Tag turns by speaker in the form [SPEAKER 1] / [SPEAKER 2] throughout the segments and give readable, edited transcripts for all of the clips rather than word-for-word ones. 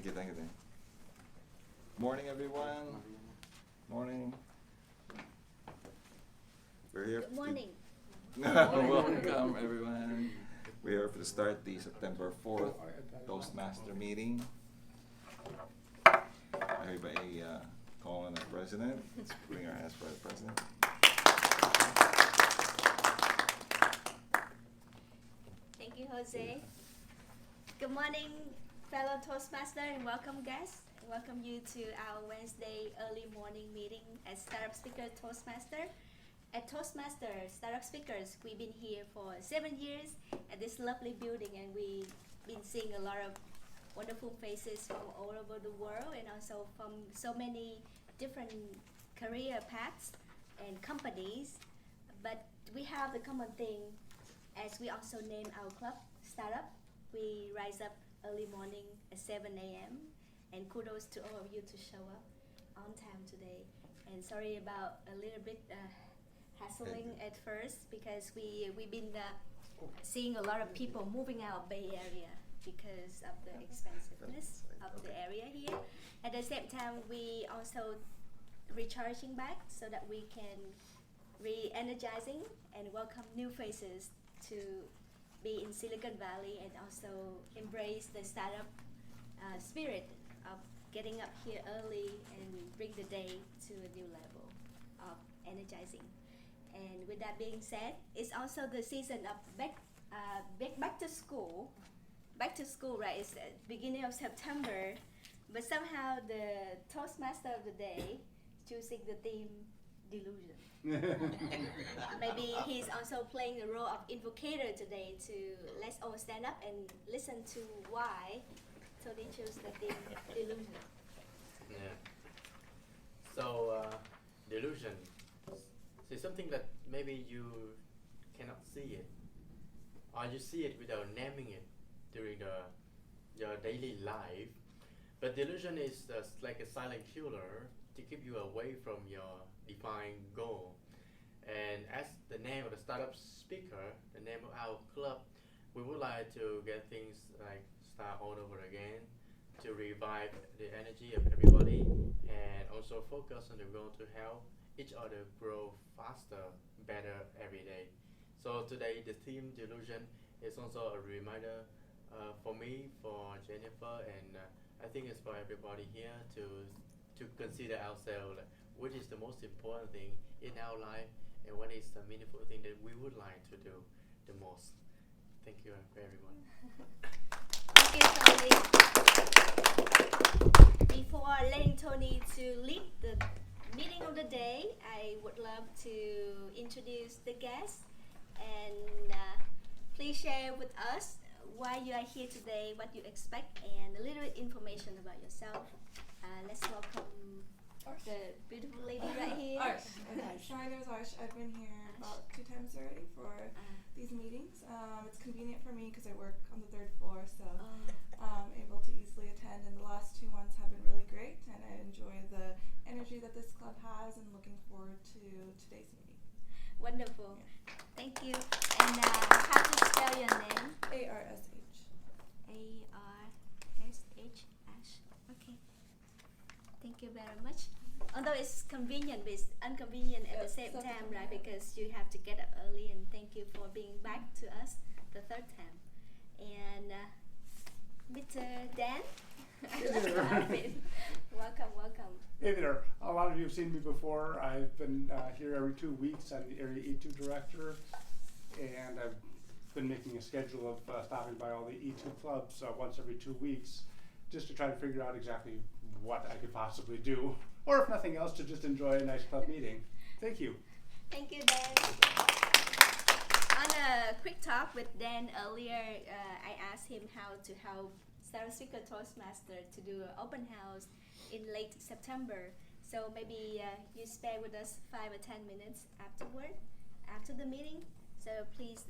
[SPEAKER 1] Thank you, thank you, thank you. Morning, everyone. Morning. We're here.
[SPEAKER 2] Good morning.
[SPEAKER 1] Welcome, everyone. We're here to start the September 4th Toastmaster meeting. Everybody call on our president. Let's bring our hands for our president.
[SPEAKER 2] Thank you, Jose. Good morning, fellow Toastmaster, and welcome guests. Welcome you to our Wednesday early morning meeting at Startup Speaker Toastmaster. At Toastmaster Startup Speakers, we've been here for 7 years at this lovely building, and we've been seeing a lot of wonderful faces from all over the world, and also from so many different career paths and companies. But we have the common thing, as we also name our club Startup. We rise up early morning at 7 a.m. and kudos to all of you to show up on time today. And sorry about a little bit hassling at first, because we've been seeing a lot of people moving out of Bay Area because of the expensiveness of the area here. At the same time, we also recharging back so that we can re-energizing and welcome new faces to be in Silicon Valley, and also embrace the startup spirit of getting up here early and bring the day to a new level of energizing. And with that being said, it's also the season of back to school. Back to school, right? It's the beginning of September, but somehow the Toastmaster of the day choosing the theme delusion. Maybe he's also playing the role of invocator today to let's all stand up and listen to why Tony chose the theme delusion.
[SPEAKER 3] Yeah. So, delusion is something that maybe you cannot see it, or you see it without naming it during your daily life. But delusion is like a silent killer to keep you away from your defined goal. And as the name of the startup speaker, the name of our club, we would like to get things like start all over again, to revive the energy of everybody, and also focus on the goal to help each other grow faster, better every day. So today the theme delusion is also a reminder for me, for Jennifer, and I think it's for everybody here to consider ourselves, like, what is the most important thing in our life, and what is the meaningful thing that we would like to do the most. Thank you, everyone.
[SPEAKER 2] Thank you, Tony. Before letting Tony to lead the meeting of the day, I would love to introduce the guests, and please share with us why you are here today, what you expect, and a little bit information about yourself. Let's welcome the beautiful lady right here.
[SPEAKER 4] Arsh. Okay, so my name is Arsh. I've been here about 2 times already for these meetings. It's convenient for me because I work on the 3rd floor, so I'm able to easily attend. And the last 2 months have been really great, and I enjoy the energy that this club has, and looking forward to today's meeting.
[SPEAKER 2] Wonderful.
[SPEAKER 4] Yeah.
[SPEAKER 2] Thank you. And how to spell your name?
[SPEAKER 4] ARSH.
[SPEAKER 2] A-R-S-H. Ash. Okay. Thank you very much. Although it's convenient, but it's inconvenient at the same time, right? Because you have to get up early, and thank you for being back to us the 3rd time. And Mr. Dan? Welcome.
[SPEAKER 5] Hey there. A lot of you have seen me before. I've been here every 2 weeks. I'm the Area E2 Director, and I've been making a schedule of stopping by all the E2 clubs once every 2 weeks, just to try to figure out exactly what I could possibly do, or if nothing else, to just enjoy a nice club meeting. Thank you.
[SPEAKER 2] Thank you, Dan. On a quick talk with Dan earlier, I asked him how to help Startup Speaker Toastmaster to do an open house in late September. So maybe you spare with us 5 or 10 minutes after the meeting. So please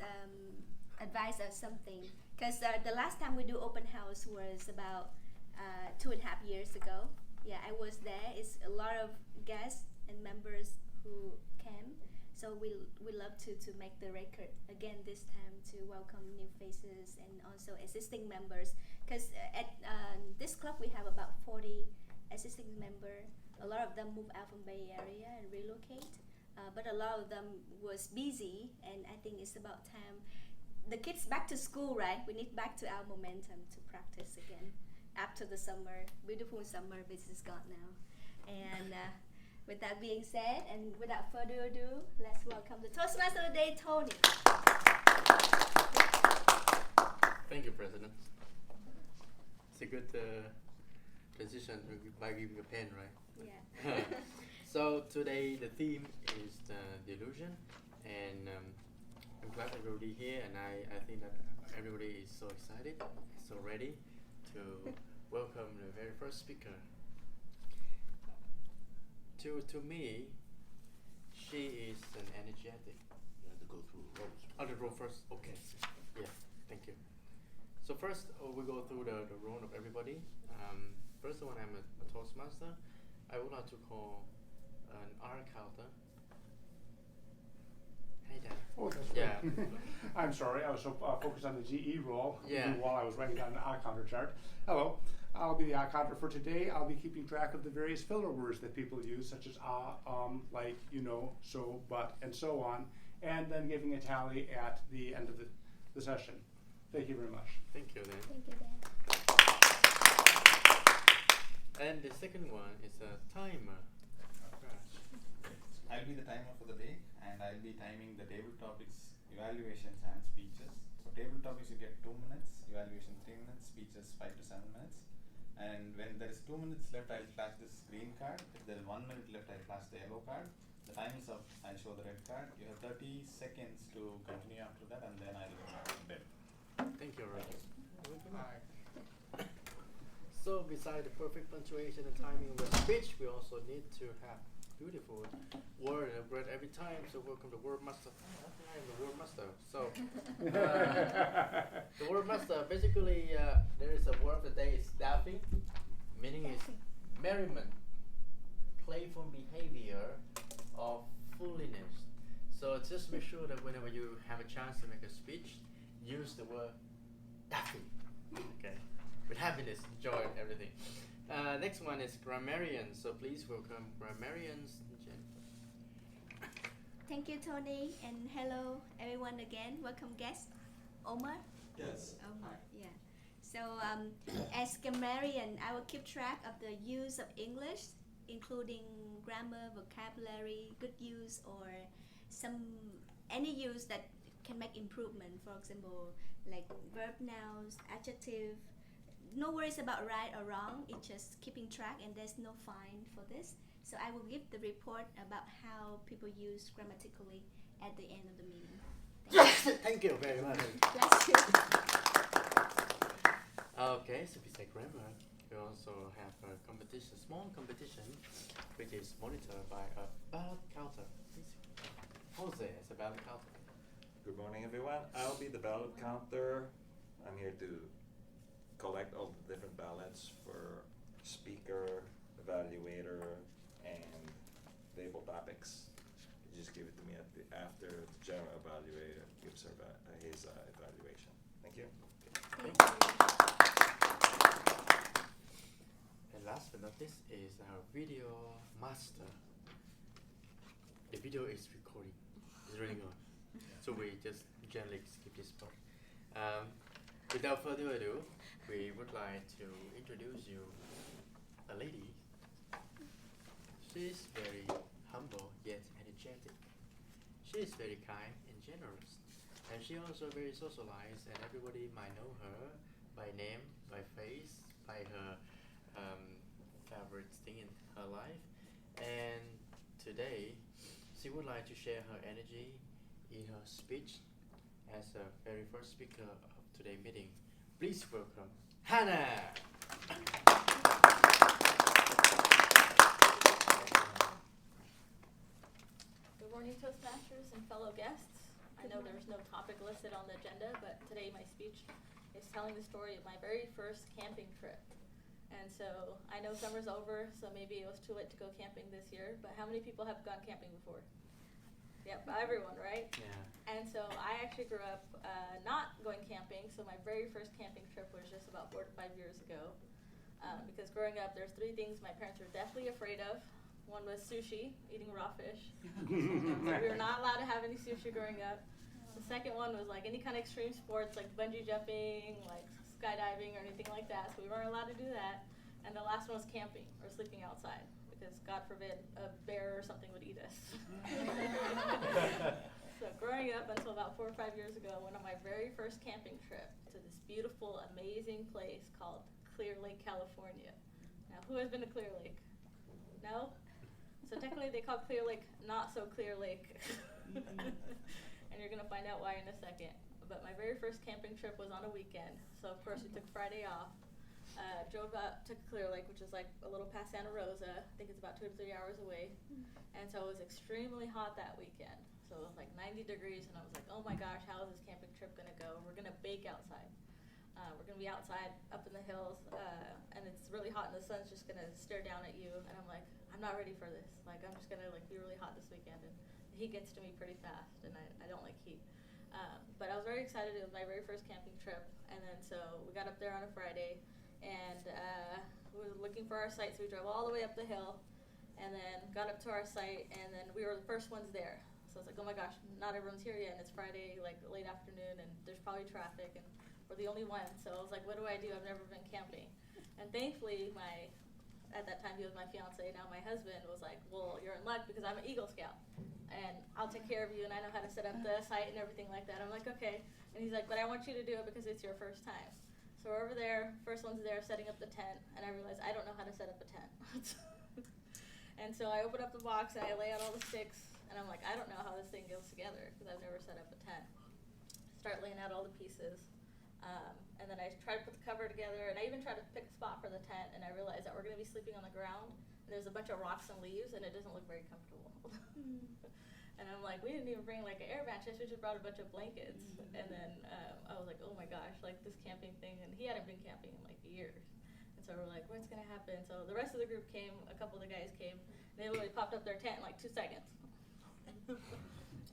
[SPEAKER 2] advise us something. Because the last time we do open house was about 2.5 years ago. Yeah, I was there. It's a lot of guests and members who came. So we love to make the record again this time, to welcome new faces and also existing members Because at this club we have about 40 existing members. A lot of them move out from Bay Area and relocate, but a lot of them was busy, and I think it's about time. The kids back to school, right? We need back to our momentum to practice again after the summer, beautiful summer, but it's gone now. And with that being said, and without further ado, let's welcome the Toastmaster of the Day, Tony.
[SPEAKER 3] Thank you, President. It's a good transition by giving a pen, right?
[SPEAKER 2] Yeah.
[SPEAKER 3] So today the theme is the delusion, and I'm glad everybody here, and I think that everybody is so excited, so ready to welcome the very first speaker. To me, she is an energetic.
[SPEAKER 6] You have to go through rows.
[SPEAKER 3] Oh, the role first. Okay. Yeah. Thank you. So first, we go through the role of everybody. First one, I'm a Toastmaster. I would like to call an art counter. Hey there.
[SPEAKER 5] Oh, that's
[SPEAKER 3] Yeah.
[SPEAKER 5] great. I'm sorry, I was so focused on the GE role
[SPEAKER 3] Yeah.
[SPEAKER 5] while I was writing down an art counter chart. Hello, I'll be the art counter for today. I'll be keeping track of the various filler words that people use, such as like, you know, so, but, and so on, and then giving a tally at the end of the session. Thank you very much.
[SPEAKER 3] Thank you, then.
[SPEAKER 2] Thank you, Dan.
[SPEAKER 3] And the second one is a timer.
[SPEAKER 6] I'll be the timer for the day, and I'll be timing the table topics, evaluations, and speeches. So table topics you get 2 minutes, evaluation 3 minutes, speeches 5 to 7 minutes. And when there is 2 minutes left, I'll flash this green card. If there is 1 minute left, I'll flash the yellow card. The time is up, I'll show the red card. You have 30 seconds to continue after that, and then I'll go to bed.
[SPEAKER 3] Thank you, Raj. So beside the perfect punctuation and timing of the speech, we also need to have beautiful word and read every time. So welcome the word master. I am the word master. So the word master, basically, there is a word of the day is daffy, meaning is merriment, playful behavior, or foolishness. So just make sure that whenever you have a chance to make a speech, use the word daffy. Okay. With happiness, joy, and everything. Next one is grammarians. So please welcome grammarians. Jen.
[SPEAKER 2] Thank you, Tony, and hello everyone again. Welcome guest, Omar.
[SPEAKER 1] Yes.
[SPEAKER 2] Omar, yeah. So as grammarian, I will keep track of the use of English, including grammar, vocabulary, good use, or any use that can make improvement. For example, like verb nouns, adjective. No worries about right or wrong, it's just keeping track, and there's no fine for this. So I will give the report about how people use grammatically at the end of the meeting.
[SPEAKER 3] Thank you very much.
[SPEAKER 2] Bless you.
[SPEAKER 3] Okay, so beside grammar, we also have a competition, small competition, which is monitored by a ballot counter. Please, Jose as a ballot counter.
[SPEAKER 1] Good morning, everyone. I'll be the ballot counter. I'm here to collect all the different ballots for speaker, evaluator, and table topics. You just give it to me after the general evaluator gives his evaluation. Thank you.
[SPEAKER 2] Thank you.
[SPEAKER 3] And last but not least is our video master. The video is recording. It's really good. So we just gently skip this part. Without further ado, we would like to introduce you a lady. She's very humble yet energetic. She is very kind and generous. And she also very socialized, and everybody might know her by name, by face, by her favorite thing in her life. And today, she would like to share her energy in her speech as a very first speaker of today's meeting. Please welcome Hannah.
[SPEAKER 7] Good morning, Toastmasters and fellow guests. I know there's no topic listed on the agenda, but today my speech is telling the story of my very first camping trip. And so I know summer's over, so maybe it was too late to go camping this year, but how many people have gone camping before? Yep, everyone, right?
[SPEAKER 3] Yeah.
[SPEAKER 7] And so I actually grew up not going camping, so my very first camping trip was just about 4 to 5 years ago. Because growing up, there's 3 things my parents were deathly afraid of. One was sushi, eating raw fish. So we were not allowed to have any sushi growing up. The second one was like any kind of extreme sports, like bungee jumping, like skydiving, or anything like that. So we weren't allowed to do that. And the last one was camping or sleeping outside, because God forbid a bear or something would eat us. So growing up until about 4 or 5 years ago, I went on my very first camping trip to this beautiful, amazing place called Clear Lake, California. Now, who has been to Clear Lake? No? So technically they call Clear Lake Not So Clear Lake. And you're gonna find out why in a second. But my very first camping trip was on a weekend. So of course we took Friday off. Drove up to Clear Lake, which is like a little past Santa Rosa. I think it's about 2 to 3 hours away. And so it was extremely hot that weekend. So it was like 90 degrees, and I was like, oh my gosh, how is this camping trip gonna go? We're gonna bake outside. We're gonna be outside up in the hills, and it's really hot, and the sun's just gonna stare down at you. And I'm like, I'm not ready for this. Like, I'm just gonna like be really hot this weekend, and the heat gets to me pretty fast, and I don't like heat. But I was very excited. It was my very first camping trip, and then so we got up there on a Friday, and we were looking for our site, so we drove all the way up the hill, and then got up to our site, and then we were the first ones there. So I was like, oh my gosh, not everyone's here yet, and it's Friday, like late afternoon, and there's probably traffic, and we're the only ones. So I was like, what do I do? I've never been camping. And thankfully, at that time he was my fiance, now my husband, was like, well, you're in luck because I'm an Eagle Scout, and I'll take care of you, and I know how to set up the site and everything like that. I'm like, okay. And he's like, but I want you to do it because it's your first time. So we're over there, first one's there setting up the tent, and I realized I don't know how to set up a tent. And so I open up the box and I lay out all the sticks, and I'm like, I don't know how this thing goes together because I've never set up a tent. Start laying out all the pieces, and then I try to put the cover together, and I even try to pick a spot for the tent, and I realize that we're going to be sleeping on the ground, and there's a bunch of rocks and leaves, and it doesn't look very comfortable. And I'm like, we didn't even bring like an air mattress, we just brought a bunch of blankets. And then I was like, oh my gosh, like this camping thing, and he hadn't been camping in like years. And so we're like, what's gonna happen? So the rest of the group came, a couple of the guys came, and they literally popped up their tent in like 2 seconds.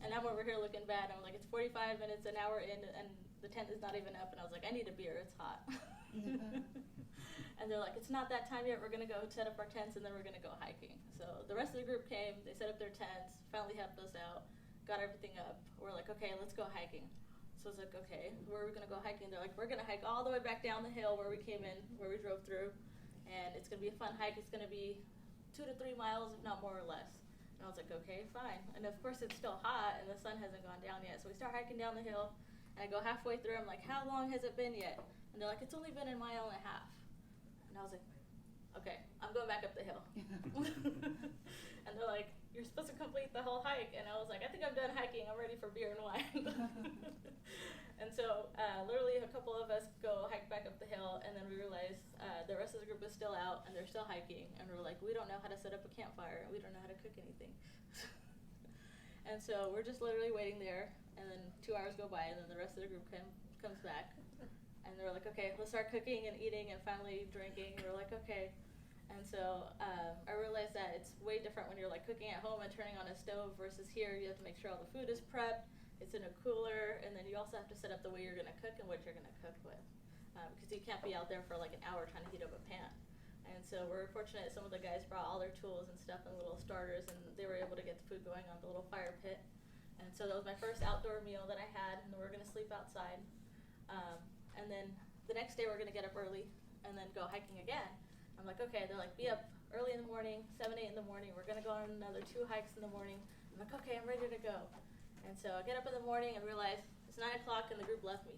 [SPEAKER 7] And I'm over here looking bad. I'm like, it's 45 minutes, an hour in, and the tent is not even up. And I was like, I need a beer, it's hot. And they're like, it's not that time yet, we're gonna go set up our tents, and then we're gonna go hiking. So the rest of the group came, they set up their tents, finally helped us out, got everything up. We're like, okay, let's go hiking. So I was like, okay, where are we gonna go hiking? They're like, we're gonna hike all the way back down the hill where we came in, where we drove through, and it's gonna be a fun hike. It's gonna be 2 to 3 miles, if not more or less. And I was like, okay, fine. And of course it's still hot, and the sun hasn't gone down yet. So we start hiking down the hill, and I go halfway through, I'm like, how long has it been yet? And they're like, it's only been a mile and a half. And I was like, okay, I'm going back up the hill. And they're like, you're supposed to complete the whole hike. And I was like, I think I'm done hiking. I'm ready for beer and wine. And so literally a couple of us go hike back up the hill, and then we realize the rest of the group is still out, and they're still hiking. And we're like, we don't know how to set up a campfire, and we don't know how to cook anything. And so we're just literally waiting there, and then 2 hours go by, and then the rest of the group comes back. And they're like, okay, let's start cooking and eating and finally drinking. And we're like, okay. And so I realized that it's way different when you're like cooking at home and turning on a stove versus here. You have to make sure all the food is prepped, it's in a cooler, and then you also have to set up the way you're going to cook and what you're going to cook with. Because you can't be out there for like an hour trying to heat up a pan. And so we're fortunate some of the guys brought all their tools and stuff and little starters, and they were able to get the food going on the little fire pit. And so that was my first outdoor meal that I had, and then we're going to sleep outside. And then the next day we're going to get up early and then go hiking again. I'm like, okay. They're like, be up early in the morning, 7, 8 in the morning. We're going to go on another 2 hikes in the morning. I'm like, okay, I'm ready to go. And so I get up in the morning and realize it's 9 o'clock and the group left me.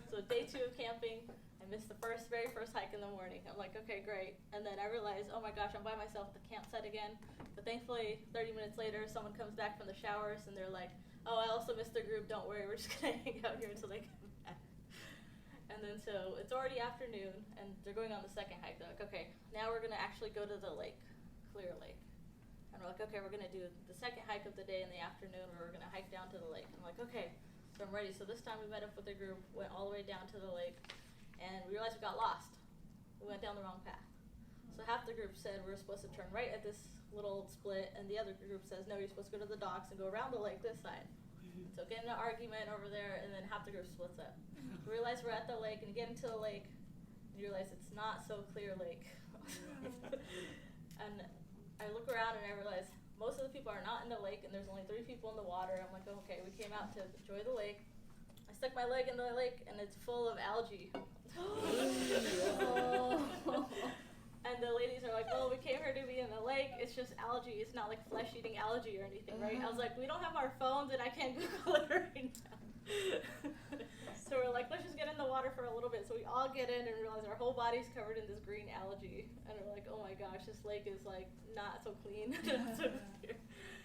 [SPEAKER 7] So day 2 of camping, I missed the very first hike in the morning. I'm like, okay, great. And then I realized, oh my gosh, I'm by myself at the campsite again. But thankfully, 30 minutes later, someone comes back from the showers, and they're like, oh, I also missed the group. Don't worry, we're just going to hang out here until they come back. And then so it's already afternoon, and they're going on the second hike. They're like, okay, now we're going to actually go to the lake, Clear Lake. And we're like, okay, we're going to do the second hike of the day in the afternoon, where we're going to hike down to the lake. I'm like, okay, so I'm ready. So this time we met up with the group, went all the way down to the lake, and we realized we got lost. We went down the wrong path. So half the group said we're supposed to turn right at this little split, and the other group says no, you're supposed to go to the docks and go around the lake this side. So get in an argument over there, and then half the group splits up. We realize we're at the lake, and you get into the lake, and you realize it's not so clear lake. And I look around and I realize most of the people are not in the lake, and there's only 3 people in the water. I'm like, okay, we came out to enjoy the lake. I stuck my leg in the lake, and it's full of algae. And the ladies are like, well, we came here to be in the lake. It's just algae. It's not like flesh-eating algae or anything, right? I was like, we don't have our phones, and I can't Google it right now. So we're like, let's just get in the water for a little bit. So we all get in and realize our whole body's covered in this green algae. And we're like, oh my gosh, this lake is like not so clean. Not so clear.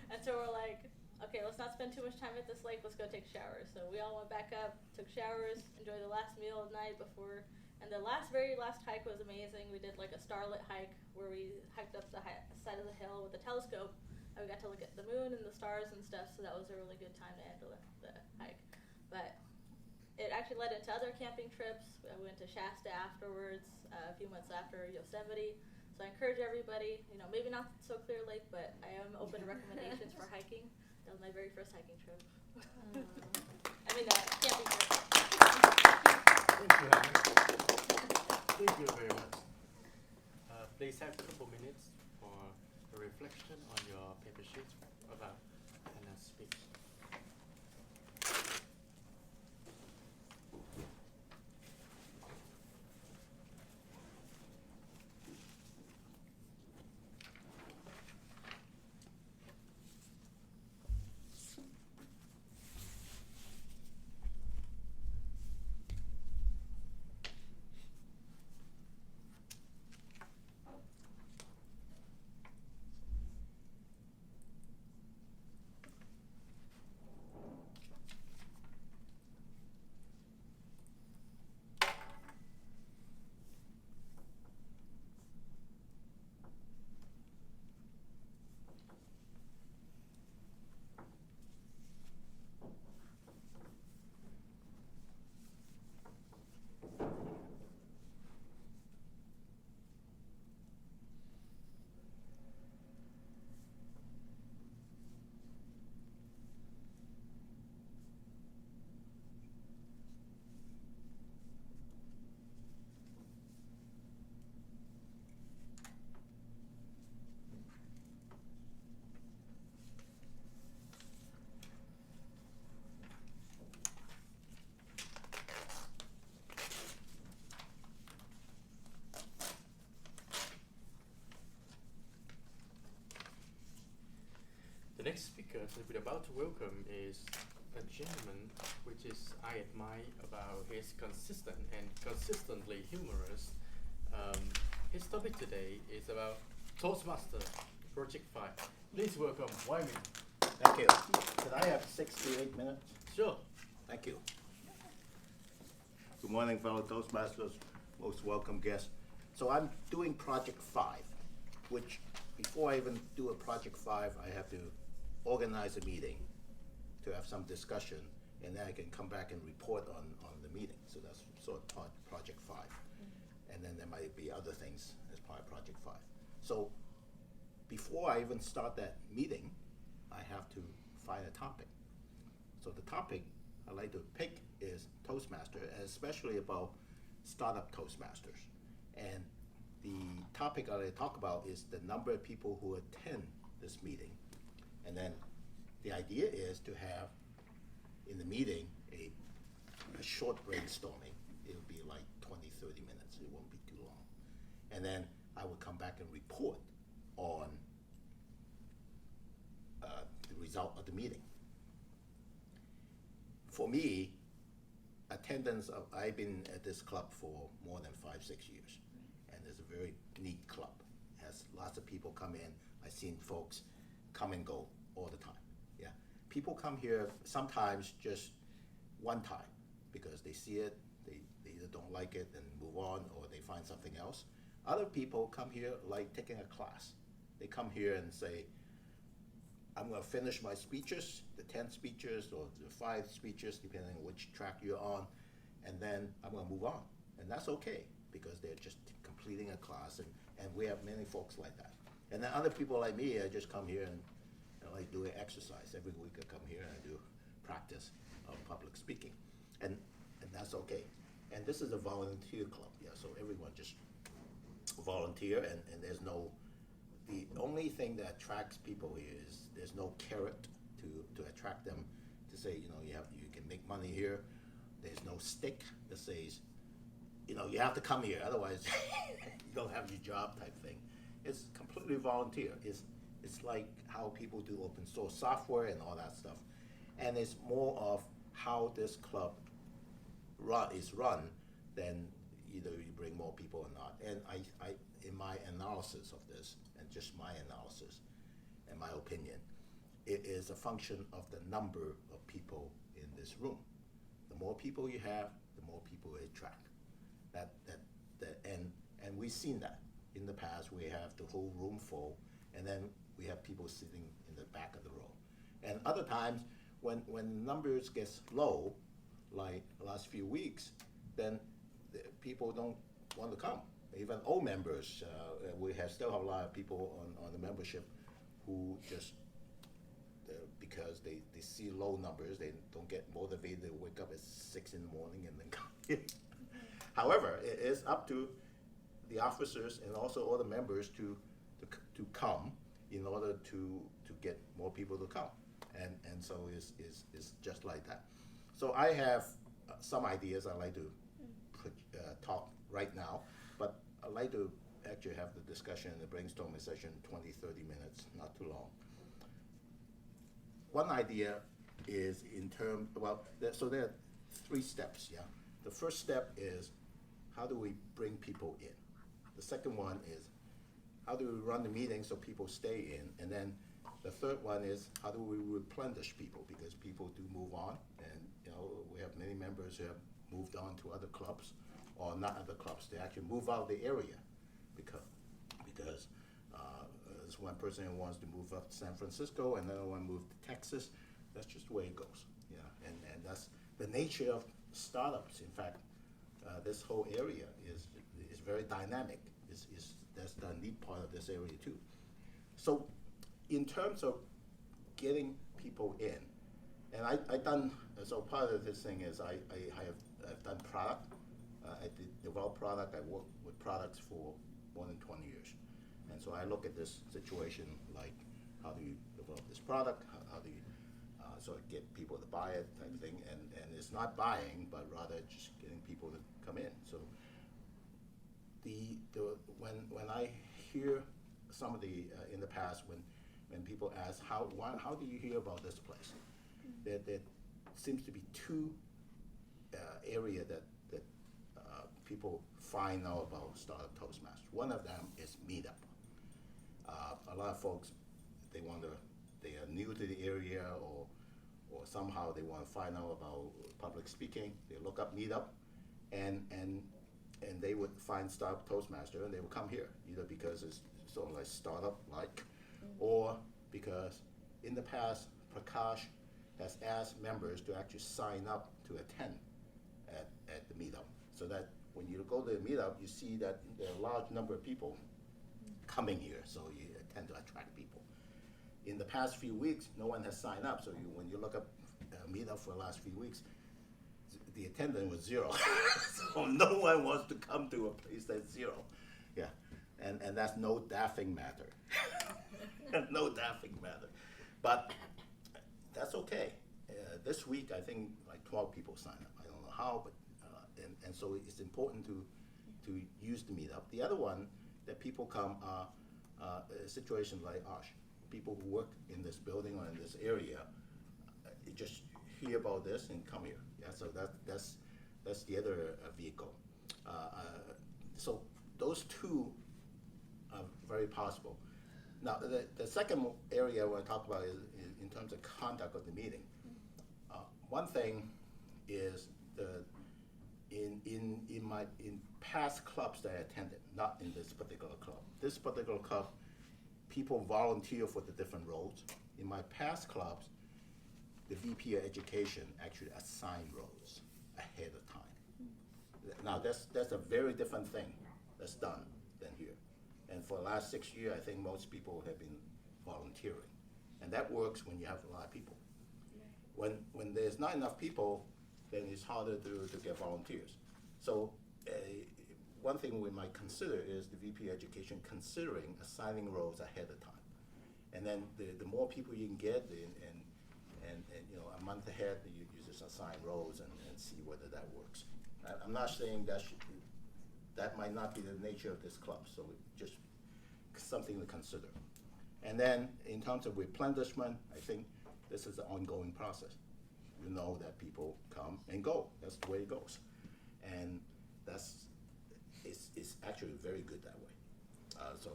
[SPEAKER 7] And so we're like, okay, let's not spend too much time at this lake. Let's go take showers. So we all went back up, took showers, enjoyed the last meal of the night before. And the very last hike was amazing. We did like a starlit hike where we hiked up the side of the hill with a telescope. And we got to look at the moon and the stars and stuff. So that was a really good time to end the hike. But it actually led into other camping trips. I went to Shasta afterwards, a few months after Yosemite. So I encourage everybody, maybe not so clear lake, but I am open to recommendations for hiking. That was my very first hiking trip. Camping trip.
[SPEAKER 3] Thank you, Hannah. Thank you very much. Please have a couple minutes for a reflection on your paper sheet about Hannah's speech. The next speaker that we're about to welcome is a gentleman which is I admire about his consistent and consistently humorous. His topic today is about Toastmaster Project 5. Please welcome Wyman.
[SPEAKER 8] Thank you. Could I have 6 to 8 minutes?
[SPEAKER 3] Sure.
[SPEAKER 8] Thank you. Good morning, fellow Toastmasters, most welcome guests. So I'm doing Project 5, which before I even do a Project 5, I have to organize a meeting to have some discussion, and then I can come back and report on the meeting. So that's sort of part of Project 5. And then there might be other things as part of Project 5. So before I even start that meeting, I have to find a topic. So the topic I like to pick is Toastmaster, and especially about startup Toastmasters. And the topic I like to talk about is the number of people who attend this meeting. And then the idea is to have in the meeting a short brainstorming. It'll be like 20, 30 minutes. It won't be too long. And then I will come back and report on the result of the meeting. For me, I've been at this club for more than 5, 6 years. And it's a very neat club. It has lots of people come in. I've seen folks come and go all the time. Yeah, people come here sometimes just one time because they see it, they either don't like it and move on, or they find something else. Other people come here like taking a class. They come here and say, I'm going to finish my speeches, the 10 speeches or the 5 speeches, depending on which track you're on, and then I'm going to move on. And that's okay, because they're just completing a class, And we have many folks like that. And then other people like me, I just come here and I like doing exercise. Every week I come here and I do practice of public speaking. And that's okay. And this is a volunteer club, yeah, so everyone just volunteer, and there's no, the only thing that attracts people here is there's no carrot to attract them to say, you know, you can make money here. There's no stick that says, you know, you have to come here, otherwise you don't have your job type thing. It's completely volunteer. It's like how people do open source software and all that stuff. And it's more of how this club is run than either you bring more people or not. And I in my analysis of this, and just my analysis and my opinion, it is a function of the number of people in this room. The more people you have, the more people you attract. And we've seen that in the past. We have the whole room full, and then we have people sitting in the back of the row. And other times, when numbers gets low, like the last few weeks, then the people don't want to come. Even old members, we still have a lot of people on the membership who just, because they see low numbers, they don't get motivated, they wake up at 6 in the morning and then come in. However, it is up to the officers and also all the members to come in order to get more people to come. And so it's just like that. So I have some ideas I'd like to talk right now, but I'd like to actually have the discussion, the brainstorming session, 20, 30 minutes, not too long. One idea is in terms, so there are 3 steps, yeah. The first step is, how do we bring people in? The second one is, how do we run the meeting so people stay in? And then the third one is, how do we replenish people? Because people do move on, and you know, we have many members who have moved on to other clubs, or not other clubs, they actually move out of the area because there's one person who wants to move up to San Francisco, and another one moved to Texas. That's just the way it goes, yeah. And that's the nature of startups. In fact, this whole area is very dynamic. That's the neat part of this area too. So, in terms of getting people in, and I've done, so part of this thing is I've done product. I developed product. I worked with products for more than 20 years. And so I look at this situation like, how do you develop this product? How do you sort of get people to buy it type thing? And it's not buying, but rather just getting people to come in. So when I hear some of the, in the past, when people ask, how do you hear about this place? There seems to be 2 area that people find out about Startup Toastmasters. One of them is Meetup. A lot of folks, they are new to the area, or somehow they want to find out about public speaking. They look up Meetup, and they would find Startup Toastmaster, and they would come here, either because it's sort of like startup-like, or because in the past, Prakash has asked members to actually sign up to attend at the Meetup, so that when you go to the Meetup, you see that there are a large number of people coming here, so you tend to attract people. In the past few weeks, no one has signed up, so when you look up Meetup for the last few weeks, the attendance was 0. So no one wants to come to a place that's 0. Yeah, and that's no daffing matter. No daffing matter. But that's okay. This week, I think like 12 people signed up. I don't know how, but and so it's important to use the Meetup. The other one that people come are situations like Ash. People who work in this building or in this area, just hear about this and come here. Yeah, so that's the other vehicle. So those 2 are very possible. Now the second area I want to talk about is in terms of conduct of the meeting. One thing is in past clubs that I attended, not in this particular club. This particular club, people volunteer for the different roles. In my past clubs, the VP of Education actually assigned roles ahead of time. Now that's a very different thing that's done than here. And for the last 6 years, I think most people have been volunteering. And that works when you have a lot of people. When there's not enough people, then it's harder to get volunteers. So one thing we might consider is the VP Education considering assigning roles ahead of time. And then the more people you can get, and you know, a month ahead, you just assign roles and see whether that works. I'm not saying that might not be the nature of this club, so just something to consider. And then in terms of replenishment, I think this is an ongoing process. You know that people come and go. That's the way it goes. And it's actually very good that way. So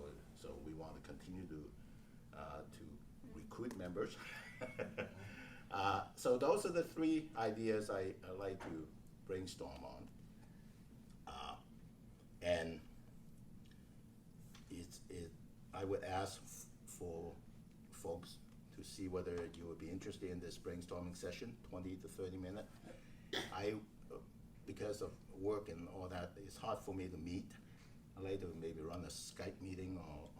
[SPEAKER 8] we want to continue to recruit members. So those are the 3 ideas I like to brainstorm on. And I would ask for folks to see whether you would be interested in this brainstorming session, 20 to 30 minutes. Because of work and all that, it's hard for me to meet. I like to maybe run a Skype meeting or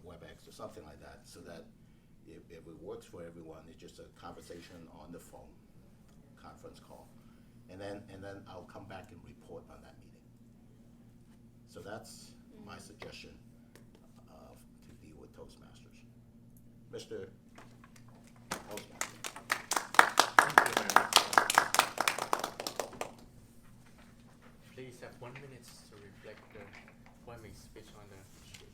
[SPEAKER 8] WebEx or something like that, so that if it works for everyone, it's just a conversation on the phone, conference call. And then I'll come back and report on that meeting. So that's my suggestion to deal with Toastmasters. Mr. Toastmaster.
[SPEAKER 3] Thank you very much. Please have 1 minute to reflect the poemic speech on the sheet.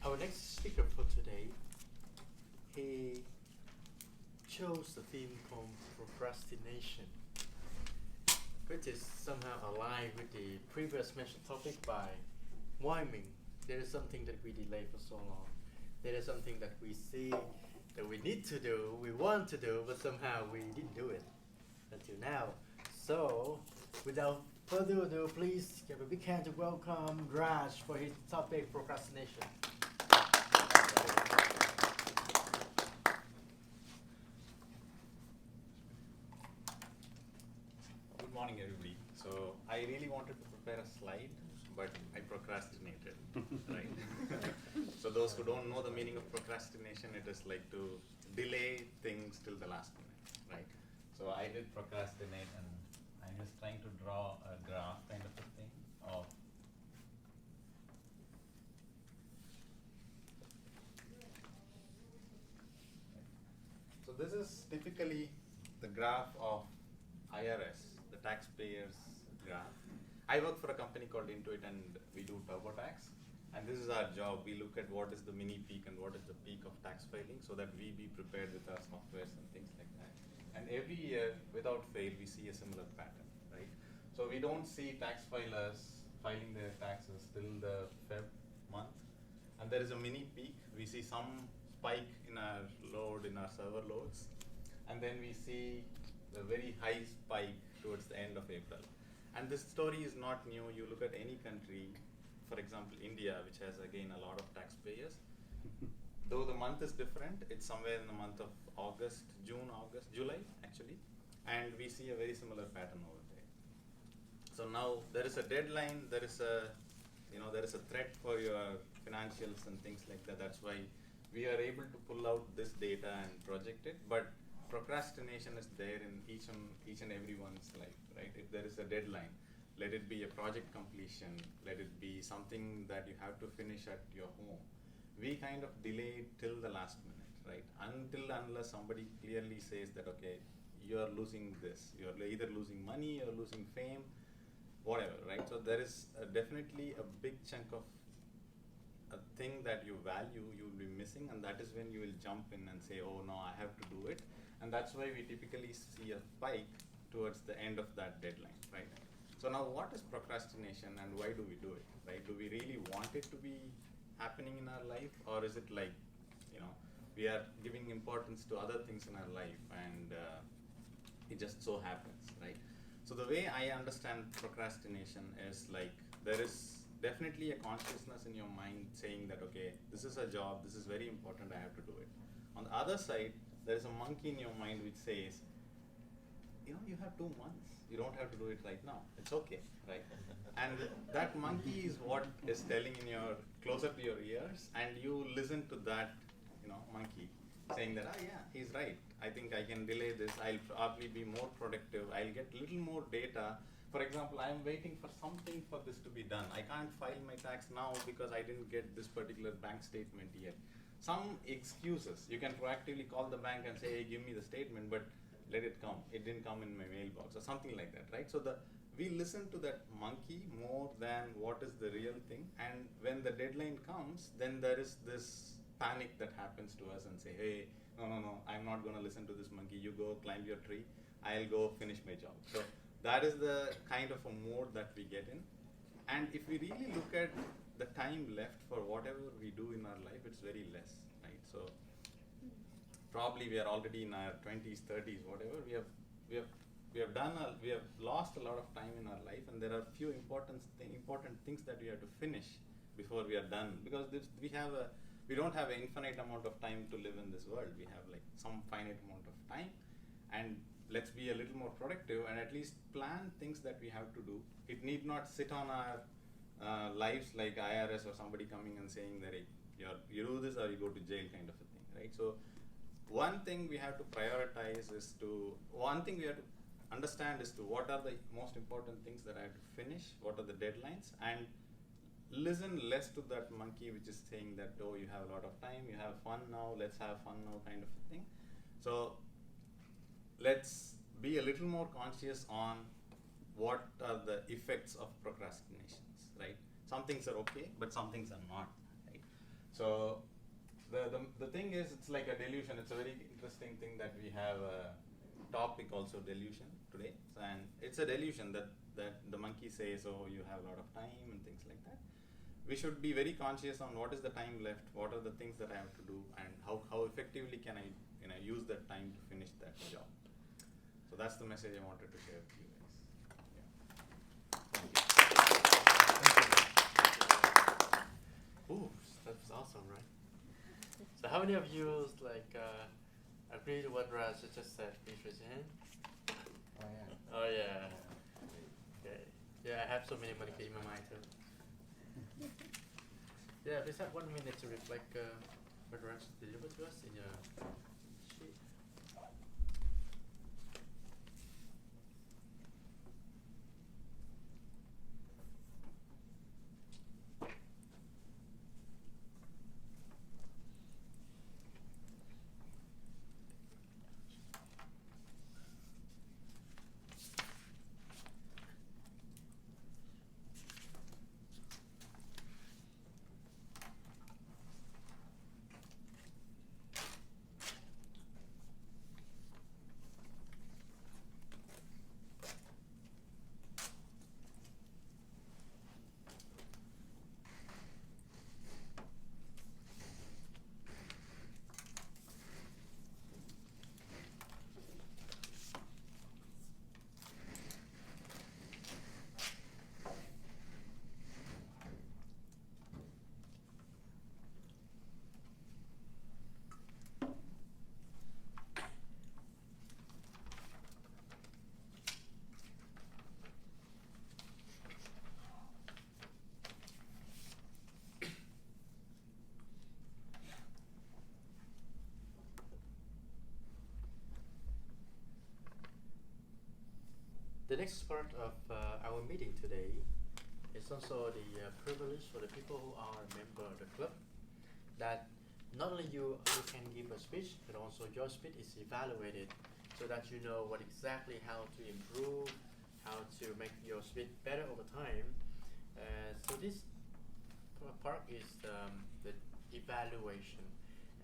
[SPEAKER 3] Our next speaker for today, he chose the theme called procrastination, which is somehow aligned with the previous mentioned topic by Wyoming. There is something that we delay for so long. There is something that we see that we need to do, we want to do, but somehow we didn't do it until now. So, without further ado, please give a big hand to welcome Raj for his topic, procrastination.
[SPEAKER 6] Good morning, everybody. So I really wanted to prepare a slide, but I procrastinated, right? So those who don't know the meaning of procrastination, it is like to delay things till the last minute, right? So I did procrastinate, and I'm just trying to draw a graph kind of a thing of So this is typically the graph of IRS, the taxpayers graph. I work for a company called Intuit, and we do TurboTax. And this is our job. We look at what is the mini peak and what is the peak of tax filing, so that we be prepared with our softwares and things like that. And every year, without fail, we see a similar pattern, right? So we don't see tax filers filing their taxes till the Feb month. And there is a mini peak. We see some spike in our load, in our server loads. And then we see the very high spike towards the end of April. And this story is not new. You look at any country, for example, India, which has again a lot of taxpayers. though the month is different, it's somewhere in the month of August, July actually, and we see a very similar pattern over there. So now there is a deadline, there is a threat for your financials and things like that. That's why we are able to pull out this data and project it, but procrastination is there in each and everyone's life, right? If there is a deadline, let it be a project completion, let it be something that you have to finish at your home, we kind of delay till the last minute, right? Unless somebody clearly says that, okay, you're losing this, you're either losing money, you're losing fame, whatever, right? So there is definitely a big chunk of a thing that you value, you will be missing, and that is when you will jump in and say, oh no, I have to do it. And that's why we typically see a spike towards the end of that deadline, right? So now what is procrastination and why do we do it, right? Do we really want it to be happening in our life, or is it like, we are giving importance to other things in our life and it just so happens, right? So the way I understand procrastination is like, there is definitely a consciousness in your mind saying that, okay, this is a job, this is very important, I have to do it. On the other side, there is a monkey in your mind which says, you have 2 months, you don't have to do it right now, it's okay, right? And that monkey is what is telling closer to your ears, and you listen to that, monkey saying that, yeah, he's right, I think I can delay this, I'll probably be more productive, I'll get little more data. For example, I'm waiting for something for this to be done. I can't file my tax now because I didn't get this particular bank statement yet. Some excuses. You can proactively call the bank and say, hey, give me the statement, but let it come. It didn't come in my mailbox or something like that, right? So we listen to that monkey more than what is the real thing. And when the deadline comes, then there is this panic that happens to us and say, hey, no, I'm not going to listen to this monkey. You go climb your tree. I'll go finish my job. So that is the kind of a mode that we get in. And if we really look at the time left for whatever we do in our life, it's very less, right? So probably we are already in our 20s, 30s, whatever. We have lost a lot of time in our life, and there are few important things that we have to finish before we are done. Because we don't have an infinite amount of time to live in this world. We have like some finite amount of time, and let's be a little more productive and at least plan things that we have to do. It need not sit on our lives like IRS or somebody coming and saying that you do this or you go to jail kind of a thing, right? So one thing we have to prioritize one thing we have to understand is what are the most important things that I have to finish, what are the deadlines, and listen less to that monkey which is saying that, oh, you have a lot of time, you have fun now, let's have fun now kind of a thing. So let's be a little more conscious on what are the effects of procrastinations, right? Some things are okay, but some things are not, right? So the thing is, it's like a delusion. It's a very interesting thing that we have a topic also, delusion, today. And it's a delusion that the monkey says, oh, you have a lot of time and things like that. We should be very conscious on what is the time left, what are the things that I have to do, and how effectively can I use that time to finish that job. So that's the message I wanted to share with you guys. Yeah.
[SPEAKER 3] Ooh, that's awesome, right? So how many of you agree to what Raj just said? Please raise your hand. Oh yeah. Okay. Yeah, I have so many monkeys in my mind too. Yeah, please have 1 minute to reflect what Raj delivered to us in your sheet. the next part of our meeting today is also the privilege for the people who are a member of the club, that not only you can give a speech, but also your speech is evaluated so that you know what exactly how to improve, how to make your speech better over time. So this part is the evaluation,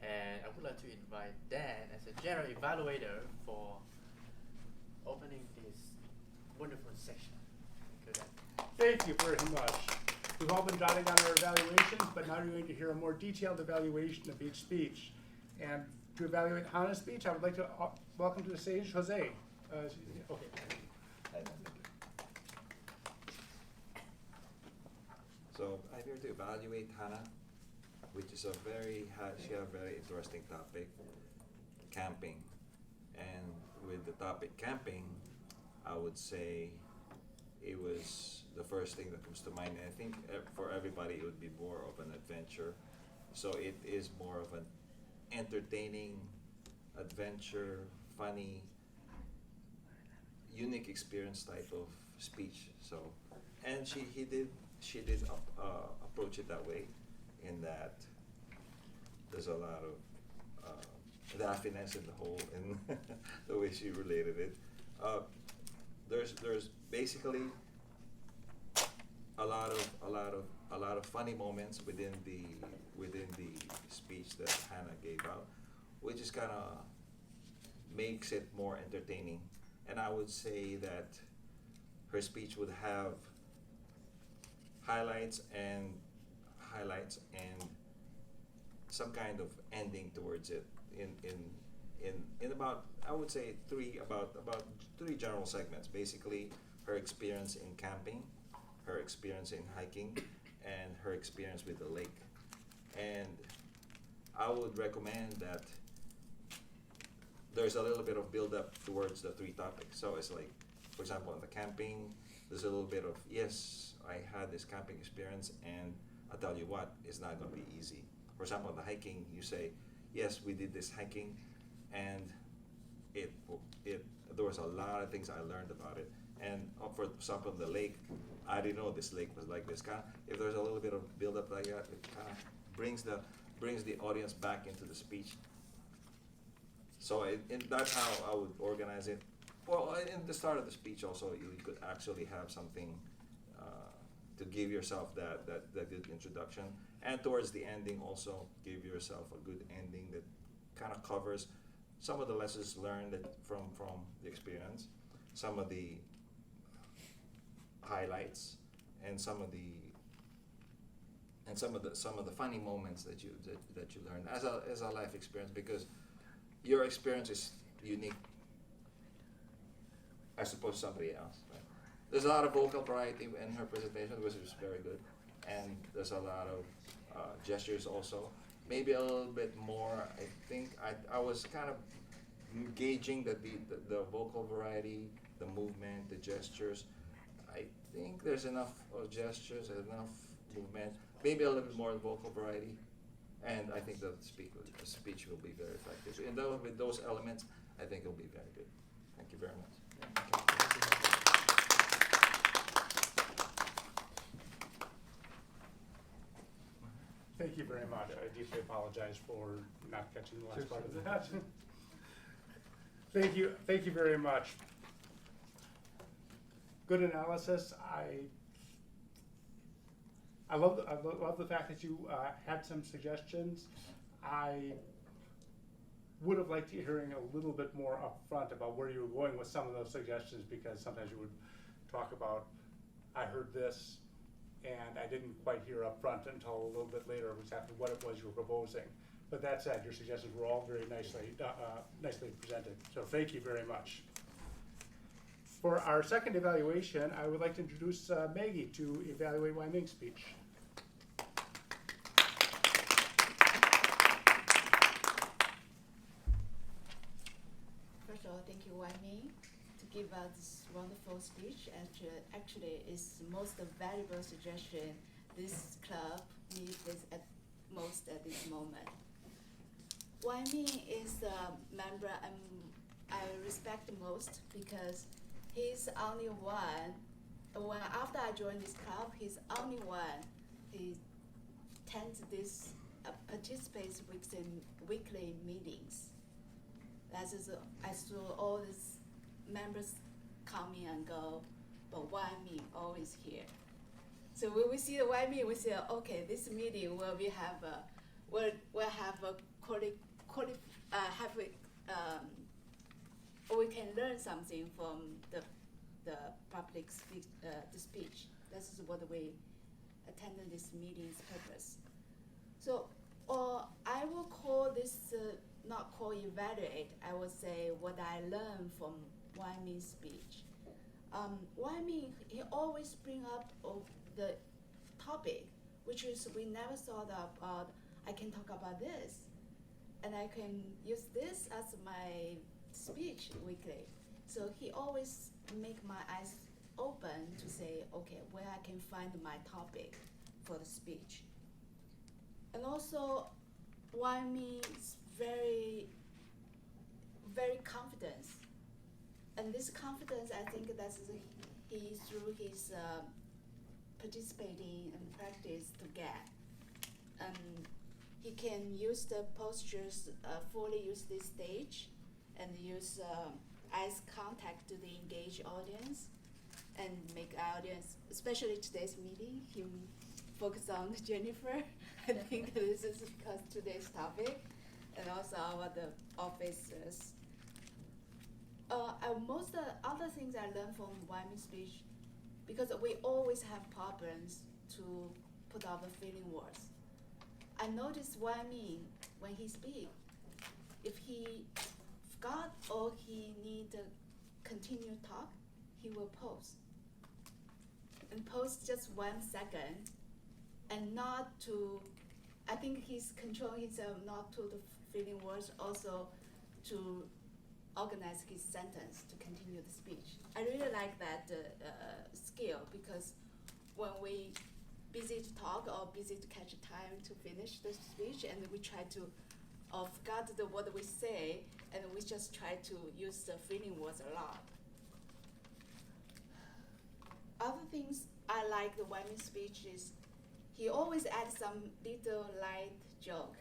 [SPEAKER 3] and I would like to invite Dan as a general evaluator for opening this wonderful section. Go ahead.
[SPEAKER 5] Thank you very much. We've all been jotting down our evaluations, but now you're going to hear a more detailed evaluation of each speech. And to evaluate Hannah's speech, I would like to welcome to the stage Jose. Okay.
[SPEAKER 1] So I'm here to evaluate Hannah, which is she had a very interesting topic, camping. And with the topic camping, I would say it was the first thing that comes to mind. And I think for everybody it would be more of an adventure. So it is more of an entertaining, adventure, funny, unique experience type of speech. So, and she did approach it that way, in that there's a lot of raffiness in the whole, in the way she related it. There's basically a lot of funny moments within the speech that Hannah gave out, which is kind of makes it more entertaining. And I would say that her speech would have highlights and some kind of ending towards it in about, I would say, about three general segments. Basically, her experience in camping, her experience in hiking, and her experience with the lake. And I would recommend that there's a little bit of build-up towards the three topics. So it's like, for example, in the camping, there's a little bit of, yes, I had this camping experience, and I'll tell you what, it's not going to be easy. For example, in the hiking, you say, yes, we did this hiking, and there was a lot of things I learned about it. And for example, the lake, I didn't know this lake was like this. If there's a little bit of build-up like that, it kind of brings the audience back into the speech. So that's how I would organize it. Well, in the start of the speech also, you could actually have something to give yourself that good introduction. And towards the ending also, give yourself a good ending that kind of covers some of the lessons learned from the experience, some of the highlights, and some of the funny moments that you learned as a life experience, because your experience is unique as opposed to somebody else. Right? There's a lot of vocal variety in her presentation, which was very good, and there's a lot of gestures also. Maybe a little bit more. I think I was kind of gauging the vocal variety, the movement, the gestures. I think there's enough gestures, enough movement, maybe a little bit more vocal variety, and I think the speech will be very effective. And with those elements, I think it'll be very good. Thank you very much.
[SPEAKER 5] Thank you very much. I deeply apologize for not catching the last part of that. Thank you very much. Good analysis. I love the fact that you had some suggestions. I would have liked to hearing a little bit more upfront about where you were going with some of those suggestions, because sometimes you would talk about, I heard this, and I didn't quite hear upfront until a little bit later exactly what it was you were proposing. But that said, your suggestions were all very nicely presented. So thank you very much. For our second evaluation, I would like to introduce Maggie to evaluate Wai Ming's speech.
[SPEAKER 9] First of all, thank you, Wai Ming, to give us this wonderful speech. Actually, it's the most valuable suggestion this club needs at most at this moment. Wai Ming is a member I respect most, because he's only one. When after I joined this club, he's only one. He attends this, participates in weekly meetings. That is, I saw all these members come in and go, but why me? Always here. So when we see the why me, we say, okay, this meeting will we have a, we'll have a we can learn something from the public the speech. This is what we attended this meeting's purpose. So, I will call this not call evaluate. I will say what I learned from Wai Ming's speech. Wai Ming, he always bring up the topic, which is we never thought about. I can talk about this, and I can use this as my speech weekly. So he always make my eyes open to say, okay, where I can find my topic for the speech. And also, Wai Ming is very, very confident. And this confidence, I think that's he through his participating and practice to get. He can use the postures, fully use this stage, and use eyes contact to the engaged audience, and make audience, especially today's meeting, he focus on Jennifer. I think this is because today's topic, and also the officers. Most of the other things I learned from Wai Ming's speech, because we always have problems to put our feeling words. I noticed Wai Ming, when he speaks, if he forgot or he need to continue talk, he will pause. And pause just 1 second, and not to, I think he's controlling himself not to the feeling words, also to organize his sentence to continue the speech. I really like that skill, because when we busy to talk or busy to catch time to finish the speech, and we try to forget what we say, and we just try to use the feeling words a lot. Other things I like the Wai Ming speech is he always adds some little light joke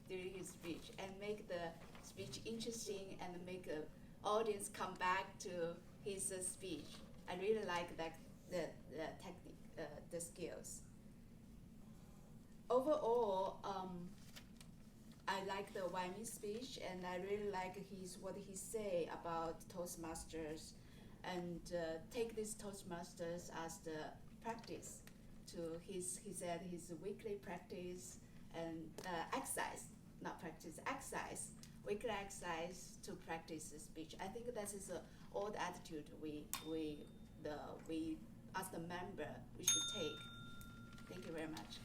[SPEAKER 9] during his speech and make the speech interesting and make the audience come back to his speech. I really like that the technique, the skills. Overall, I like the Wai Ming speech, and I really like what he say about Toastmasters, and take this Toastmasters as the practice to he said his weekly practice and exercise, not practice, exercise, weekly exercise to practice the speech. I think that is the old attitude we as the member we should take. Thank you very much.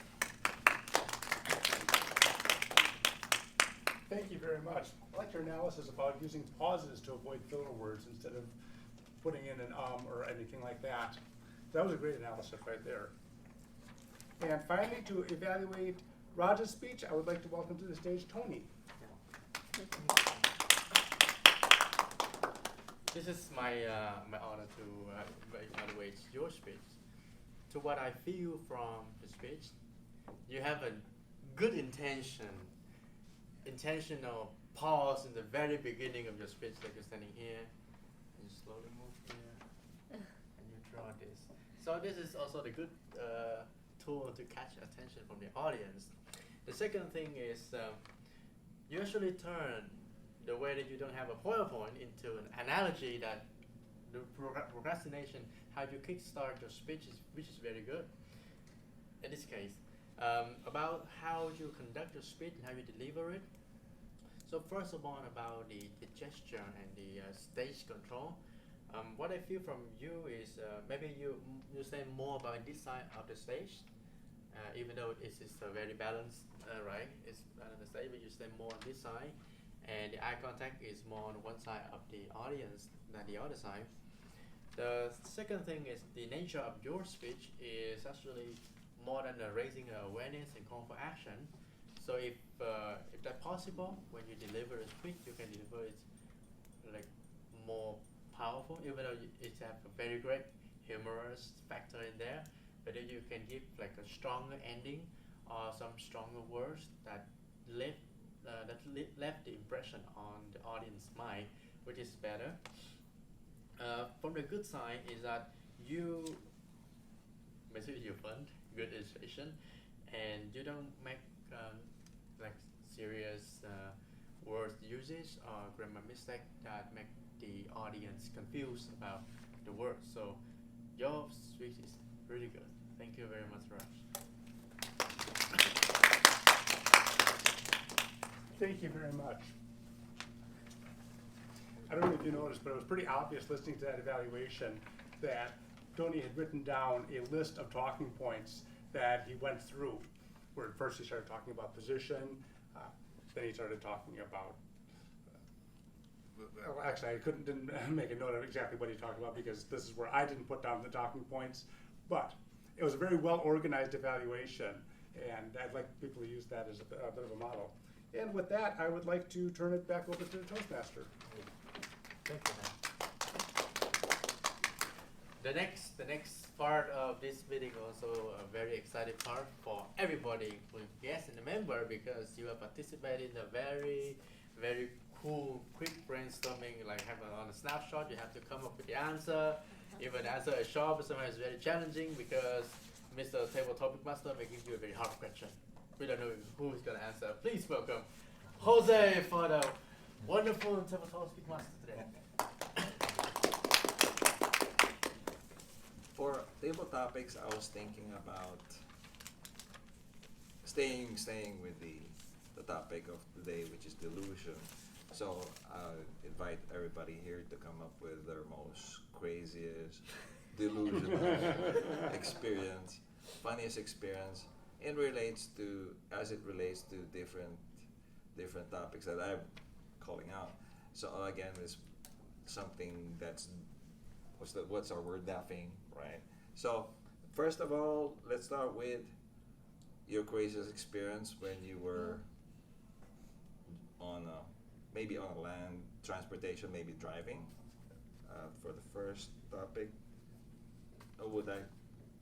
[SPEAKER 5] Thank you very much. I like your analysis about using pauses to avoid filler words instead of putting in an or anything like that. That was a great analysis right there. And finally, to evaluate Raja's speech, I would like to welcome to the stage Tony.
[SPEAKER 3] This is my honor to evaluate your speech. To what I feel from the speech, you have a good intentional pause in the very beginning of your speech, like you're standing here, and you slowly move here, and you draw this. So this is also the good tool to catch attention from the audience. The second thing is you actually turn the way that you don't have a PowerPoint into an analogy that the procrastination, how you kickstart your speech, which is very good. In this case, about how you conduct your speech and how you deliver it. So first of all, about the gesture and the stage control. What I feel from you is maybe you say more about this side of the stage, even though it is very balanced, right? It's on the stage, but you stay more on this side, and the eye contact is more on one side of the audience than the other side. The second thing is the nature of your speech is actually more than raising awareness and call for action. So if that's possible, when you deliver a speech, you can deliver it like more powerful, even though it have a very great humorous factor in there. But if you can give like a stronger ending or some stronger words that left the impression on the audience mind, which is better. From the good side is that you basically you fund good illustration, and you don't make like serious word usage or grammar mistake that make the audience confused about the words. So your speech is really good. Thank you very much, Raj.
[SPEAKER 5] Thank you very much. I don't know if you noticed, but it was pretty obvious listening to that evaluation that Tony had written down a list of talking points that he went through, where at first he started talking about position, then he started talking about, well, actually I didn't make a note of exactly what he talked about because this is where I didn't put down the talking points, but it was a very well organized evaluation, and I'd like people to use that as a bit of a model. And with that, I would like to turn it back over to the Toastmaster.
[SPEAKER 3] Thank you, man. The next part of this meeting also a very exciting part for everybody, including guests and the member, because you have participated in a very, very cool, quick brainstorming. Like on a snapshot, you have to come up with the answer. Even the answer is short, but sometimes it's very challenging because Mr. Table Topic Master may give you a very hard question. We don't know who is going to answer. Please welcome Jose for the wonderful Table Topic Master today.
[SPEAKER 1] For table topics, I was thinking about staying with the topic of the day, which is delusion. So I invite everybody here to come up with their most craziest delusional experience, funniest experience, and as it relates to different topics that I'm calling out. So again, it's something that's what's our word, daffing, right? So first of all, let's start with your craziest experience when you were maybe on a land transportation, maybe driving. For the first topic, would I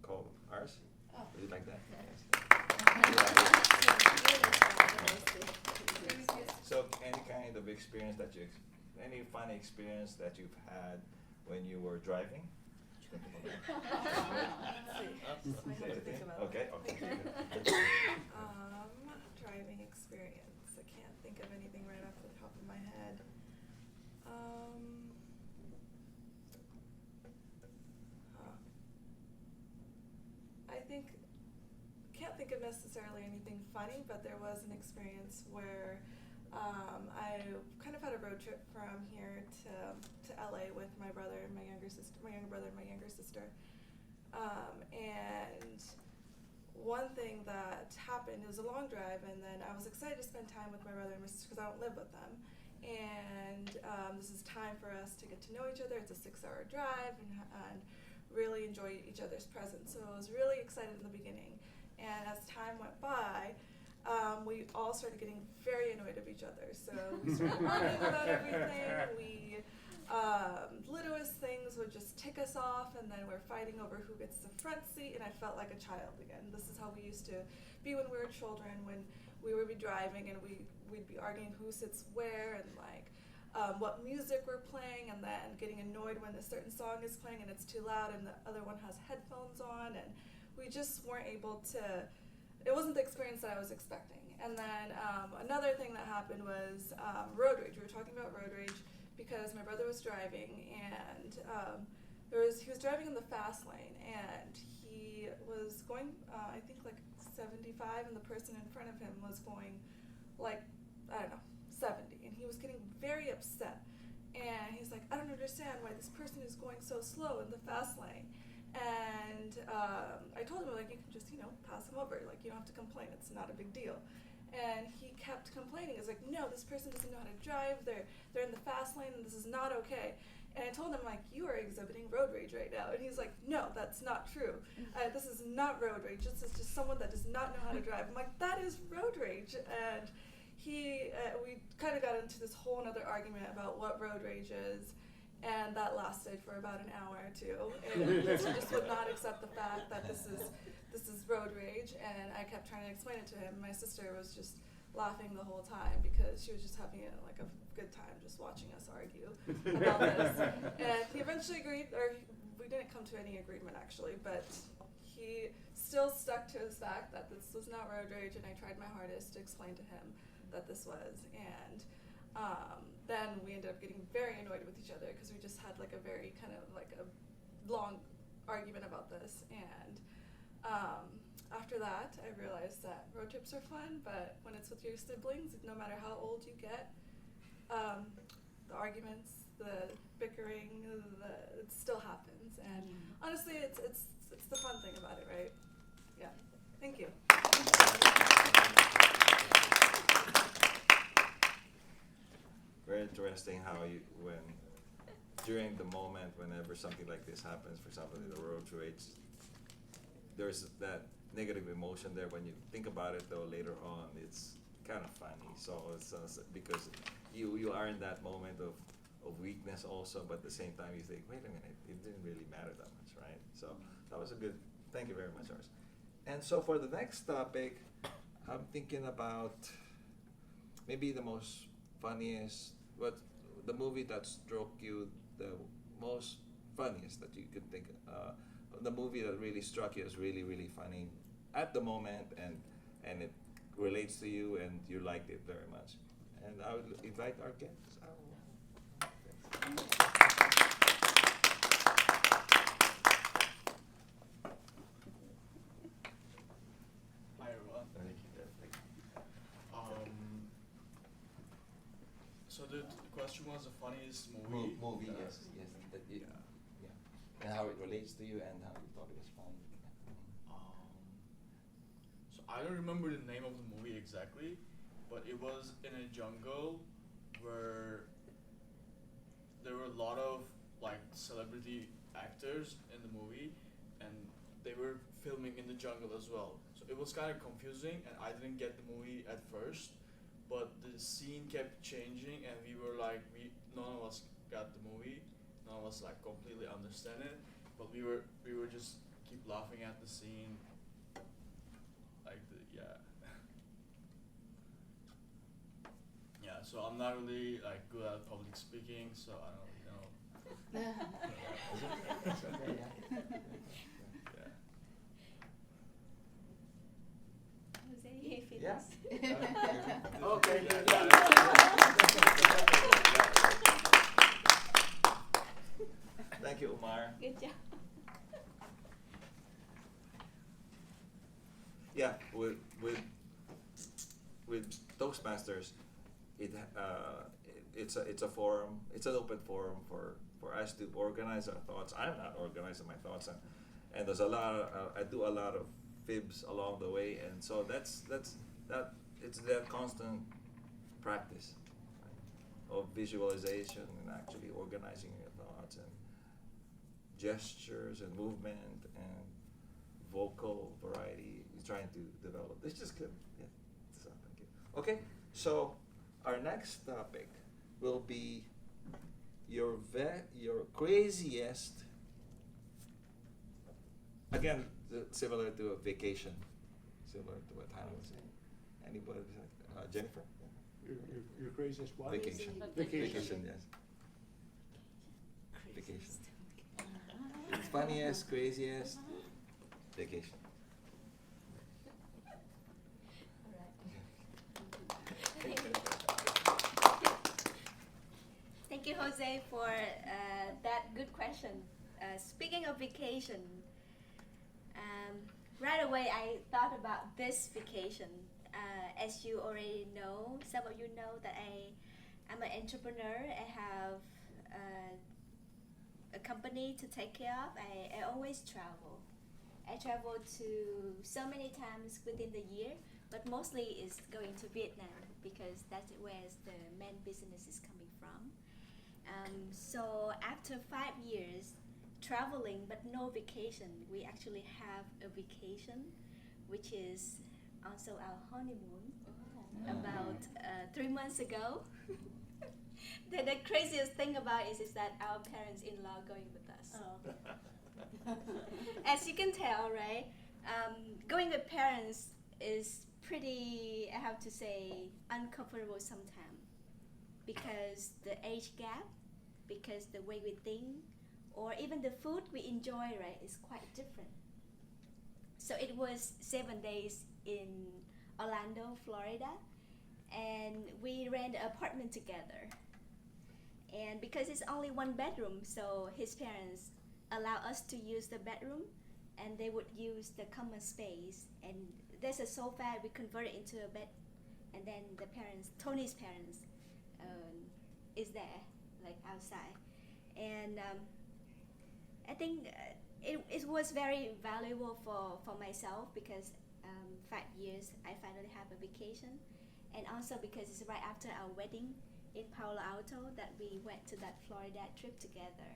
[SPEAKER 1] call ours?
[SPEAKER 9] Oh.
[SPEAKER 1] Would you like that? So any kind of experience any funny experience that you've had when you were driving? Okay.
[SPEAKER 4] Driving experience. I can't think of anything right off the top of my head. Can't think of necessarily anything funny, but there was an experience where I kind of had a road trip from here to LA with my brother and my younger brother and my younger sister. And one thing that happened, it was a long drive, and then I was excited to spend time with my brother and my sister because I don't live with them. And this is time for us to get to know each other. It's a 6-hour drive and really enjoy each other's presence. So I was really excited in the beginning. And as time went by, we all started getting very annoyed of each other. So we started arguing about everything. Littlest things would just tick us off, and then we're fighting over who gets the front seat, and I felt like a child again. This is how we used to be when we were children, when we would be driving and we'd be arguing who sits where and what music we're playing, and then getting annoyed when a certain song is playing and it's too loud and the other one has headphones on, and we just weren't able to, it wasn't the experience that I was expecting. And then another thing that happened was road rage. We were talking about road rage because my brother was driving, and he was driving in the fast lane, and he was going, I think 75, and the person in front of him was going 70, and he was getting very upset. And he's like, I don't understand why this person is going so slow in the fast lane. And I told him, you can just, pass him over. You don't have to complain. It's not a big deal. And he kept complaining. He's like, no, this person doesn't know how to drive. They're in the fast lane, and this is not okay. And I told him, you are exhibiting road rage right now. And he's like, no, that's not true. This is not road rage. This is just someone that does not know how to drive. I'm like, that is road rage. And we kind of got into this whole other argument about what road rage is. and that lasted for about an hour or two. And he just would not accept the fact that this is road rage, and I kept trying to explain it to him. My sister was just laughing the whole time because she was just having a good time just watching us argue about this. And he eventually agreed, or we didn't come to any agreement actually, but he still stuck to his fact that this was not road rage, and I tried my hardest to explain to him that this was. And then we ended up getting very annoyed with each other because we just had a very kind of a long argument about this. And after that, I realized that road trips are fun, but when it's with your siblings, no matter how old you get, the arguments, the bickering, it still happens. And honestly, it's the fun thing about it, right? Yeah. Thank you.
[SPEAKER 1] Very interesting how during the moment, whenever something like this happens, for example, in the road rage, there's that negative emotion there. When you think about it, though, later on, it's kind of funny. So it's because you are in that moment of weakness also, but at the same time you think, wait a minute, it didn't really matter that much, right? So that was a good. Thank you very much, Ars. And so for the next topic, I'm thinking about maybe the most funniest, the movie that struck you the most funniest that you could think of. The movie that really struck you as really, really funny at the moment, and it relates to you and you liked it very much. And I would invite our guests.
[SPEAKER 10] Hi everyone. So the question was the funniest movie.
[SPEAKER 1] Movie,
[SPEAKER 10] that-
[SPEAKER 1] yes. Yeah. And how it relates to you and how you thought it was funny.
[SPEAKER 10] So I don't remember the name of the movie exactly, but it was in a jungle where there were a lot of celebrity actors in the movie, and they were filming in the jungle as well. So it was kind of confusing, and I didn't get the movie at first, but the scene kept changing, and we were none of us got the movie, none of us completely understand it, but we were just keep laughing at the scene, yeah. So I'm not really good at public speaking, so I don't really know. Yeah.
[SPEAKER 2] Jose, if it
[SPEAKER 1] Yeah.
[SPEAKER 2] is.
[SPEAKER 1] Okay. Thank you, Umar.
[SPEAKER 2] Good job.
[SPEAKER 1] Yeah, with Toastmasters, it's a forum. It's an open forum for us to organize our thoughts. I'm not organizing my thoughts, and there's a lot of, I do a lot of fibs along the way, and so that's it's that constant practice, right, of visualization and actually organizing your thoughts and gestures and movement and vocal variety. You're trying to develop. It's just good. Yeah. So thank you. Okay. So our next topic will be your craziest. Again, similar to a vacation, similar to what Hannah was saying. Anybody? Jennifer?
[SPEAKER 5] Your craziest what?
[SPEAKER 1] Vacation. Vacation, yes. Vacation. Funniest, craziest, vacation.
[SPEAKER 2] Thank you, Jose, for that good question. Speaking of vacation, right away I thought about this vacation. As you already know, some of you know that I'm an entrepreneur. I have a company to take care of. I always travel. I travel to so many times within the year, but mostly is going to Vietnam because that's where the main business is coming from. So after 5 years traveling but no vacation, we actually have a vacation, which is also our honeymoon. About 3 months ago. The the craziest thing about it is that our parents-in-law going with us. As you can tell, right? Going with parents is pretty, I have to say, uncomfortable sometimes because the age gap, because the way we think, or even the food we enjoy, right, is quite different. So it was 7 days in Orlando, Florida, and we rent an apartment together. And because it's only one bedroom, so his parents allow us to use the bedroom, and they would use the common space. And there's a sofa we converted into a bed, and then the parents, Tony's parents, is there, like outside. And I think it was very valuable for myself because 5 years I finally have a vacation, and also because it's right after our wedding in Palo Alto that we went to that Florida trip together.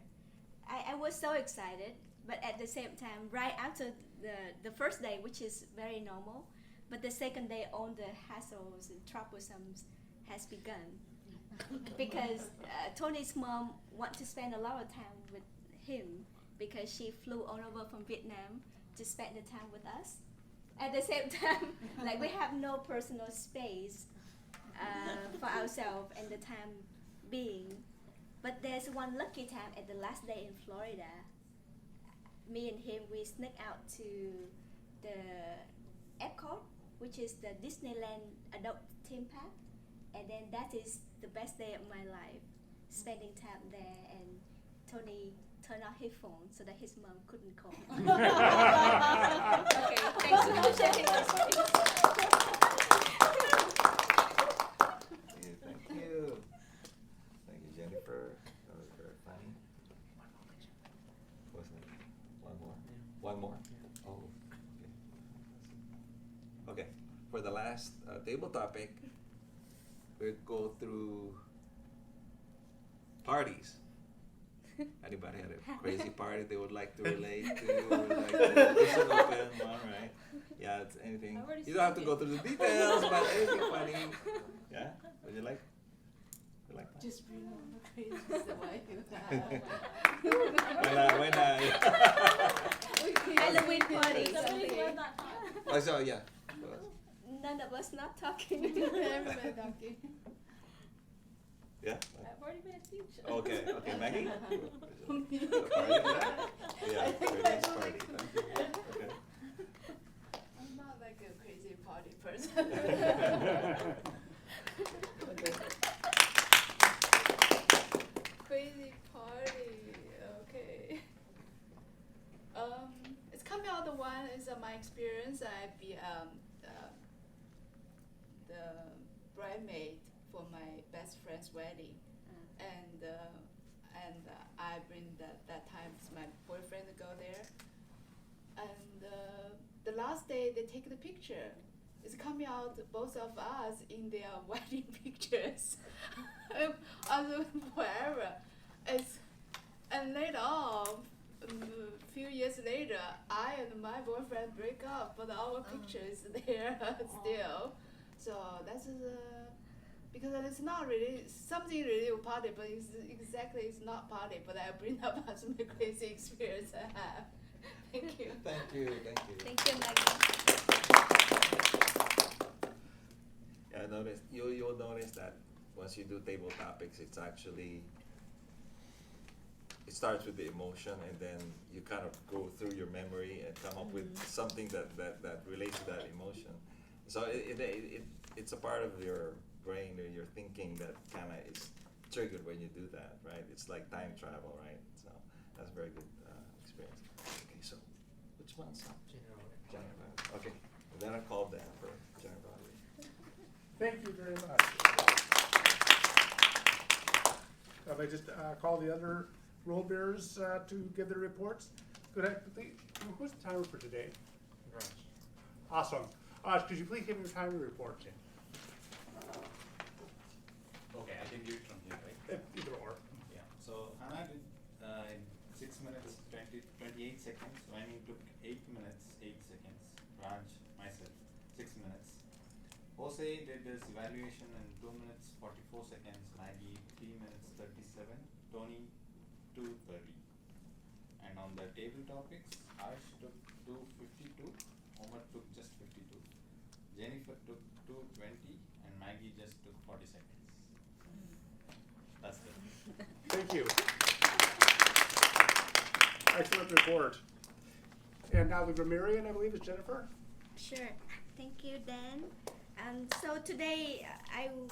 [SPEAKER 2] I was so excited, but at the same time, right after the first day, which is very normal, but the second day, all the hassles and troublesome has begun. Because Tony's mom wants to spend a lot of time with him because she flew all over from Vietnam to spend the time with us. At the same time, like we have no personal space for ourselves and the time being. But there's one lucky time at the last day in Florida. Me and him, we snuck out to the Epcot, which is the Disneyland adult theme park. And then that is the best day of my life, spending time there. And Tony turned off his phone so that his mom couldn't call. Okay, thanks for sharing this.
[SPEAKER 1] Thank you. Thank you, Jennifer. That was very funny. What's that? One more? One more? Oh, okay. Okay, for the last table topic, we'll go through parties. Anybody had a crazy party they would like to relate to? Or like just an open one, right? Yeah, it's anything.
[SPEAKER 7] I've already
[SPEAKER 1] You don't have to
[SPEAKER 7] seen
[SPEAKER 1] go
[SPEAKER 7] it.
[SPEAKER 1] through the details, but anything funny. Yeah? Would you like? You like that?
[SPEAKER 9] Just bring on the crazy
[SPEAKER 1] Why not?
[SPEAKER 2] Halloween party.
[SPEAKER 7] Somebody
[SPEAKER 2] something.
[SPEAKER 7] was not talking.
[SPEAKER 1] Oh, so yeah.
[SPEAKER 2] None of us not talking.
[SPEAKER 9] Everybody talking.
[SPEAKER 1] Yeah?
[SPEAKER 7] I've already made a speech.
[SPEAKER 1] Okay, okay, Maggie? The party, yeah, very nice party. Thank you. Okay.
[SPEAKER 9] I'm not like a crazy party person. Crazy party, okay. It's coming out the one is my experience. I be the bridesmaid for my best friend's wedding, and I bring that time my boyfriend to go there, and the last day they take the picture. It's coming out both of us in their wedding pictures, other forever. And later on, a few years later, I and my boyfriend break up, but our picture is there still. So that's because it's not really something really a party, but it's not party. But I bring up as my crazy experience I have. Thank you.
[SPEAKER 1] Thank you, thank you.
[SPEAKER 2] Thank you, Maggie.
[SPEAKER 1] Yeah, I noticed, you'll notice that once you do table topics, it's actually, it starts with the emotion and then you kind of go through your memory and come up with something that relates to that emotion. So it's a part of your brain or your thinking that kind of is triggered when you do that, right? It's like time travel, right? So that's a very good experience. Okay, so which one's up? General. Okay, and then I'll call Dan for general evaluation.
[SPEAKER 5] Thank you very much. If I just call the other role bearers to give their reports. Good. Who's the timer for today? Awesome. Could you please give me your timer report?
[SPEAKER 6] Okay, I can give it from here, right?
[SPEAKER 5] Either or.
[SPEAKER 6] Yeah, so Hannah did in 6 minutes 28 seconds, Wayne took 8 minutes 8 seconds, Raj, myself 6 minutes. Jose did this evaluation in 2 minutes 44 seconds, Maggie 3 minutes 30 Tony 230. And on the table topics, Harsh took 252, Omar took just 52, Jennifer took 220, and Maggie just took 40 seconds. That's it.
[SPEAKER 5] Thank you. Excellent report. And now the grammarian, I believe, is Jennifer.
[SPEAKER 2] Sure. Thank you, Dan. So today I will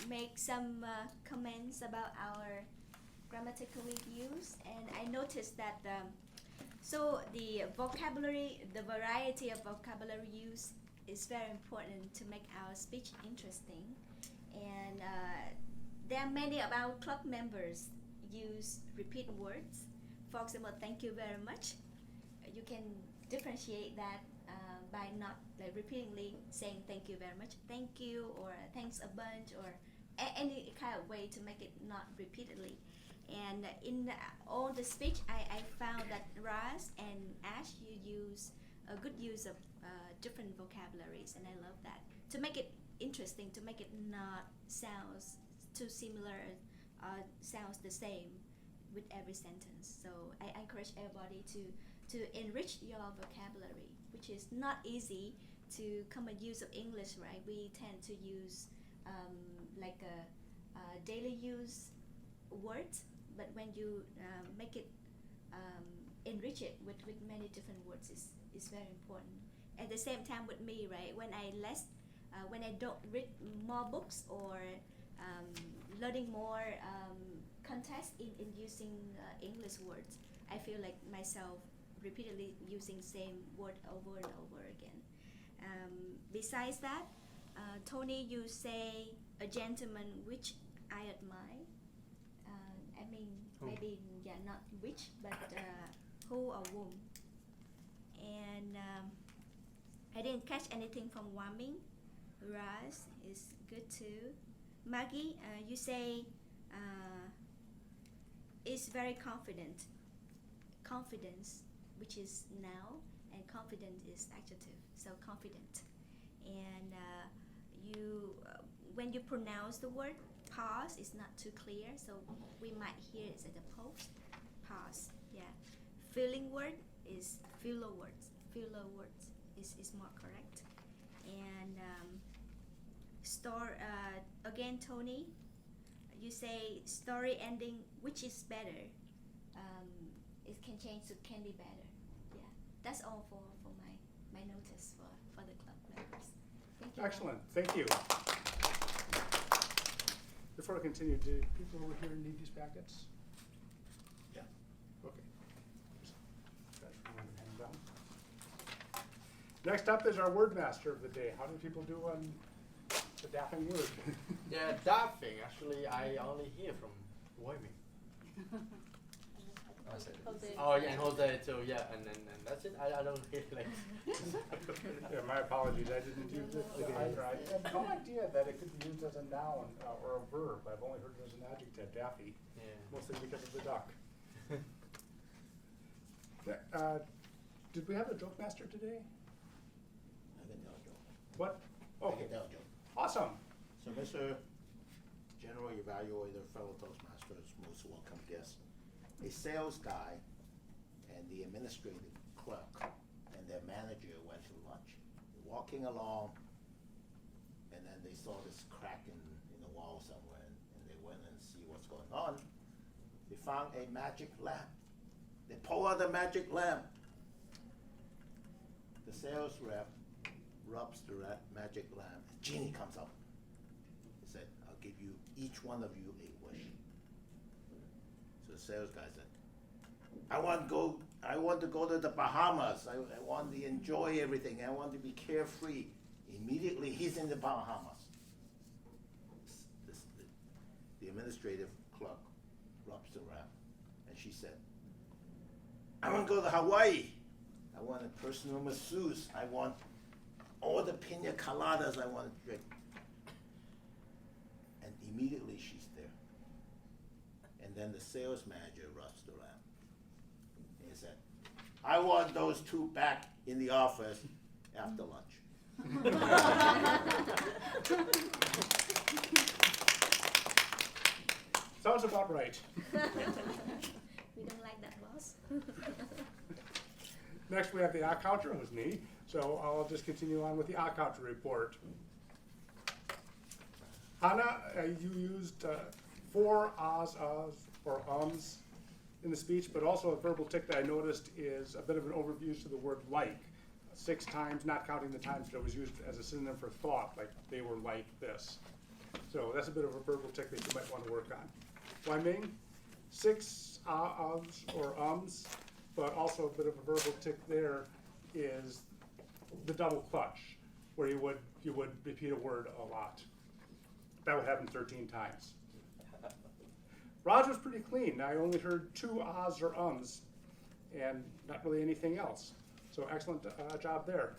[SPEAKER 2] make some comments about our grammatical reviews, and I noticed that so the vocabulary, the variety of vocabulary use is very important to make our speech interesting. And there are many of our club members use repeat words. For example, thank you very much. You can differentiate that by not like repeatedly saying thank you very much, thank you, or thanks a bunch, or any kind of way to make it not repeatedly. And in all the speech, I found that Raz and Ash, you use a good use of different vocabularies, and I love that. To make it interesting, to make it not sounds too similar, sounds the same with every sentence. So I encourage everybody to enrich your vocabulary, which is not easy to common use of English, right? We tend to use like a daily use words, but when you make it enrich it with many different words is very important. At the same time with me, right? When I don't read more books or learning more context in using English words, I feel like myself repeatedly using same word over and over again. Besides that, Tony, you say a gentleman which I admire. I mean,
[SPEAKER 5] Who?
[SPEAKER 2] maybe not which, but who or whom. And I didn't catch anything from Waming. Raz is good too. Maggie, you say is very confident. Confidence, which is noun, and confident is adjective. So confident. And you, when you pronounce the word pause, is not too clear. So we might hear it as a post. Pause. Yeah. Filling word is filler words. Filler words is more correct. And again, Tony, you say story ending, which is better. It can change to can be better. Yeah, that's all for my notice for the club members. Thank you.
[SPEAKER 5] Excellent. Thank you. Before I continue, do people over here need these packets?
[SPEAKER 8] Yeah.
[SPEAKER 5] Okay. Just guys want to hand them down. Next up is our word master of the day. How do people do on the dapping word?
[SPEAKER 3] Yeah, dapping. Actually, I only hear from Wyoming.
[SPEAKER 7] Jose.
[SPEAKER 3] Oh yeah, and Jose too. Yeah, and that's it. I don't hear like.
[SPEAKER 5] Yeah, my apologies. I didn't use it today either. I had no idea that it could be used as a noun or a verb. I've only heard it as an adjective, daffy,
[SPEAKER 3] Yeah.
[SPEAKER 5] mostly because of the duck. Did we have a joke master today?
[SPEAKER 8] I can tell you.
[SPEAKER 5] What?
[SPEAKER 8] I
[SPEAKER 5] Okay.
[SPEAKER 8] can tell you.
[SPEAKER 5] Awesome.
[SPEAKER 8] So, Mr. General Evaluator, fellow Toastmasters, most welcome guests. A sales guy and the administrative clerk and their manager went to lunch. They're walking along, and then they saw this crack in the wall somewhere, and they went and see what's going on. They found a magic lamp. They pull out the magic lamp. The sales rep rubs the magic lamp. A genie comes out. He said, "I'll give you, each one of you, a wish." So the sales guy said, I want to go to the Bahamas. I want to enjoy everything. I want to be carefree. Immediately, he's in the Bahamas. The administrative clerk rubs the lamp, and she said, I want to go to Hawaii. I want a personal masseuse. I want all the pina coladas I want to drink. And immediately she's there. And then the sales manager rubs the lamp. And he said, I want those two back in the office after lunch.
[SPEAKER 5] Sounds about right.
[SPEAKER 2] We don't like that, boss.
[SPEAKER 5] Next, we have the odd counter, it was me, so I'll just continue on with the odd counter report. Hannah, you used 4 ahs, or ums in the speech, but also a verbal tick that I noticed is a bit of an overuse to the word like. 6 times, not counting the times that it was used as a synonym for thought, like they were like this. So that's a bit of a verbal tick that you might want to work on. Wai Ming, 6 ahs or ums, but also a bit of a verbal tick there is the double clutch, where you would repeat a word a lot. That would happen 13 times. Raj was pretty clean. I only heard 2 ahs or ums, and not really anything else. So excellent job there.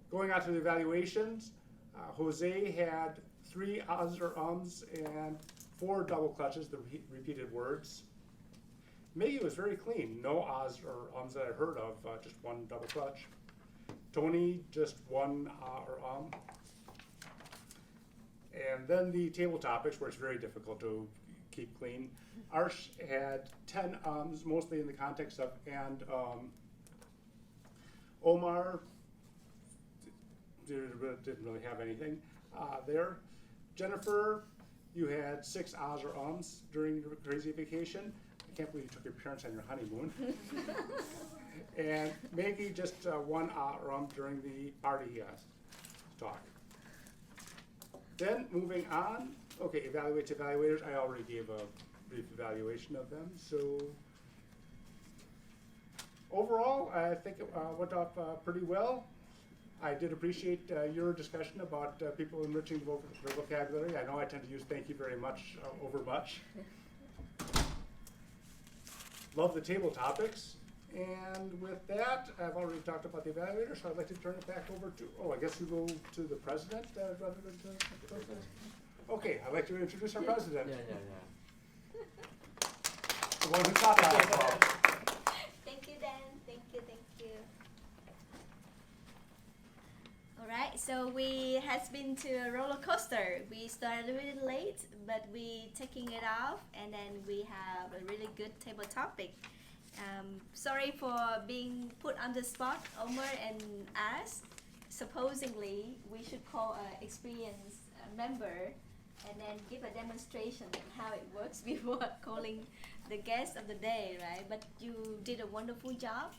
[SPEAKER 5] Going on to the evaluations, Jose had 3 ahs or ums and 4 double clutches, the repeated words. Maggie was very clean. No ahs or ums that I heard of, just 1 double clutch. Tony, just 1 ah or And then the table topics, where it's very difficult to keep clean. Arsh had 10 ums, mostly in the context of and. Omar didn't really have anything there. Jennifer, you had 6 ahs or ums during your crazy vacation. I can't believe you took your parents on your honeymoon. And Maggie, just 1 ah or during the party talk. Then moving on, okay, evaluate to evaluators. I already gave a brief evaluation of them. So overall, I think it went off pretty well. I did appreciate your discussion about people enriching their vocabulary. I know I tend to use thank you very much over much. Love the table topics. And with that, I've already talked about the evaluator, so I'd like to turn it back over to, I guess you go to the president rather than to the president? Okay, I'd like to introduce our president.
[SPEAKER 3] Yeah.
[SPEAKER 5] The one who taught that.
[SPEAKER 2] Thank you, Dan. Thank you. All right, so we has been to a roller coaster. We started a little late, but we taking it off, and then we have a really good table topic. Sorry for being put on the spot, Omar and us. Supposedly, we should call an experienced member and then give a demonstration of how it works before calling the guest of the day, right? But you did a wonderful job.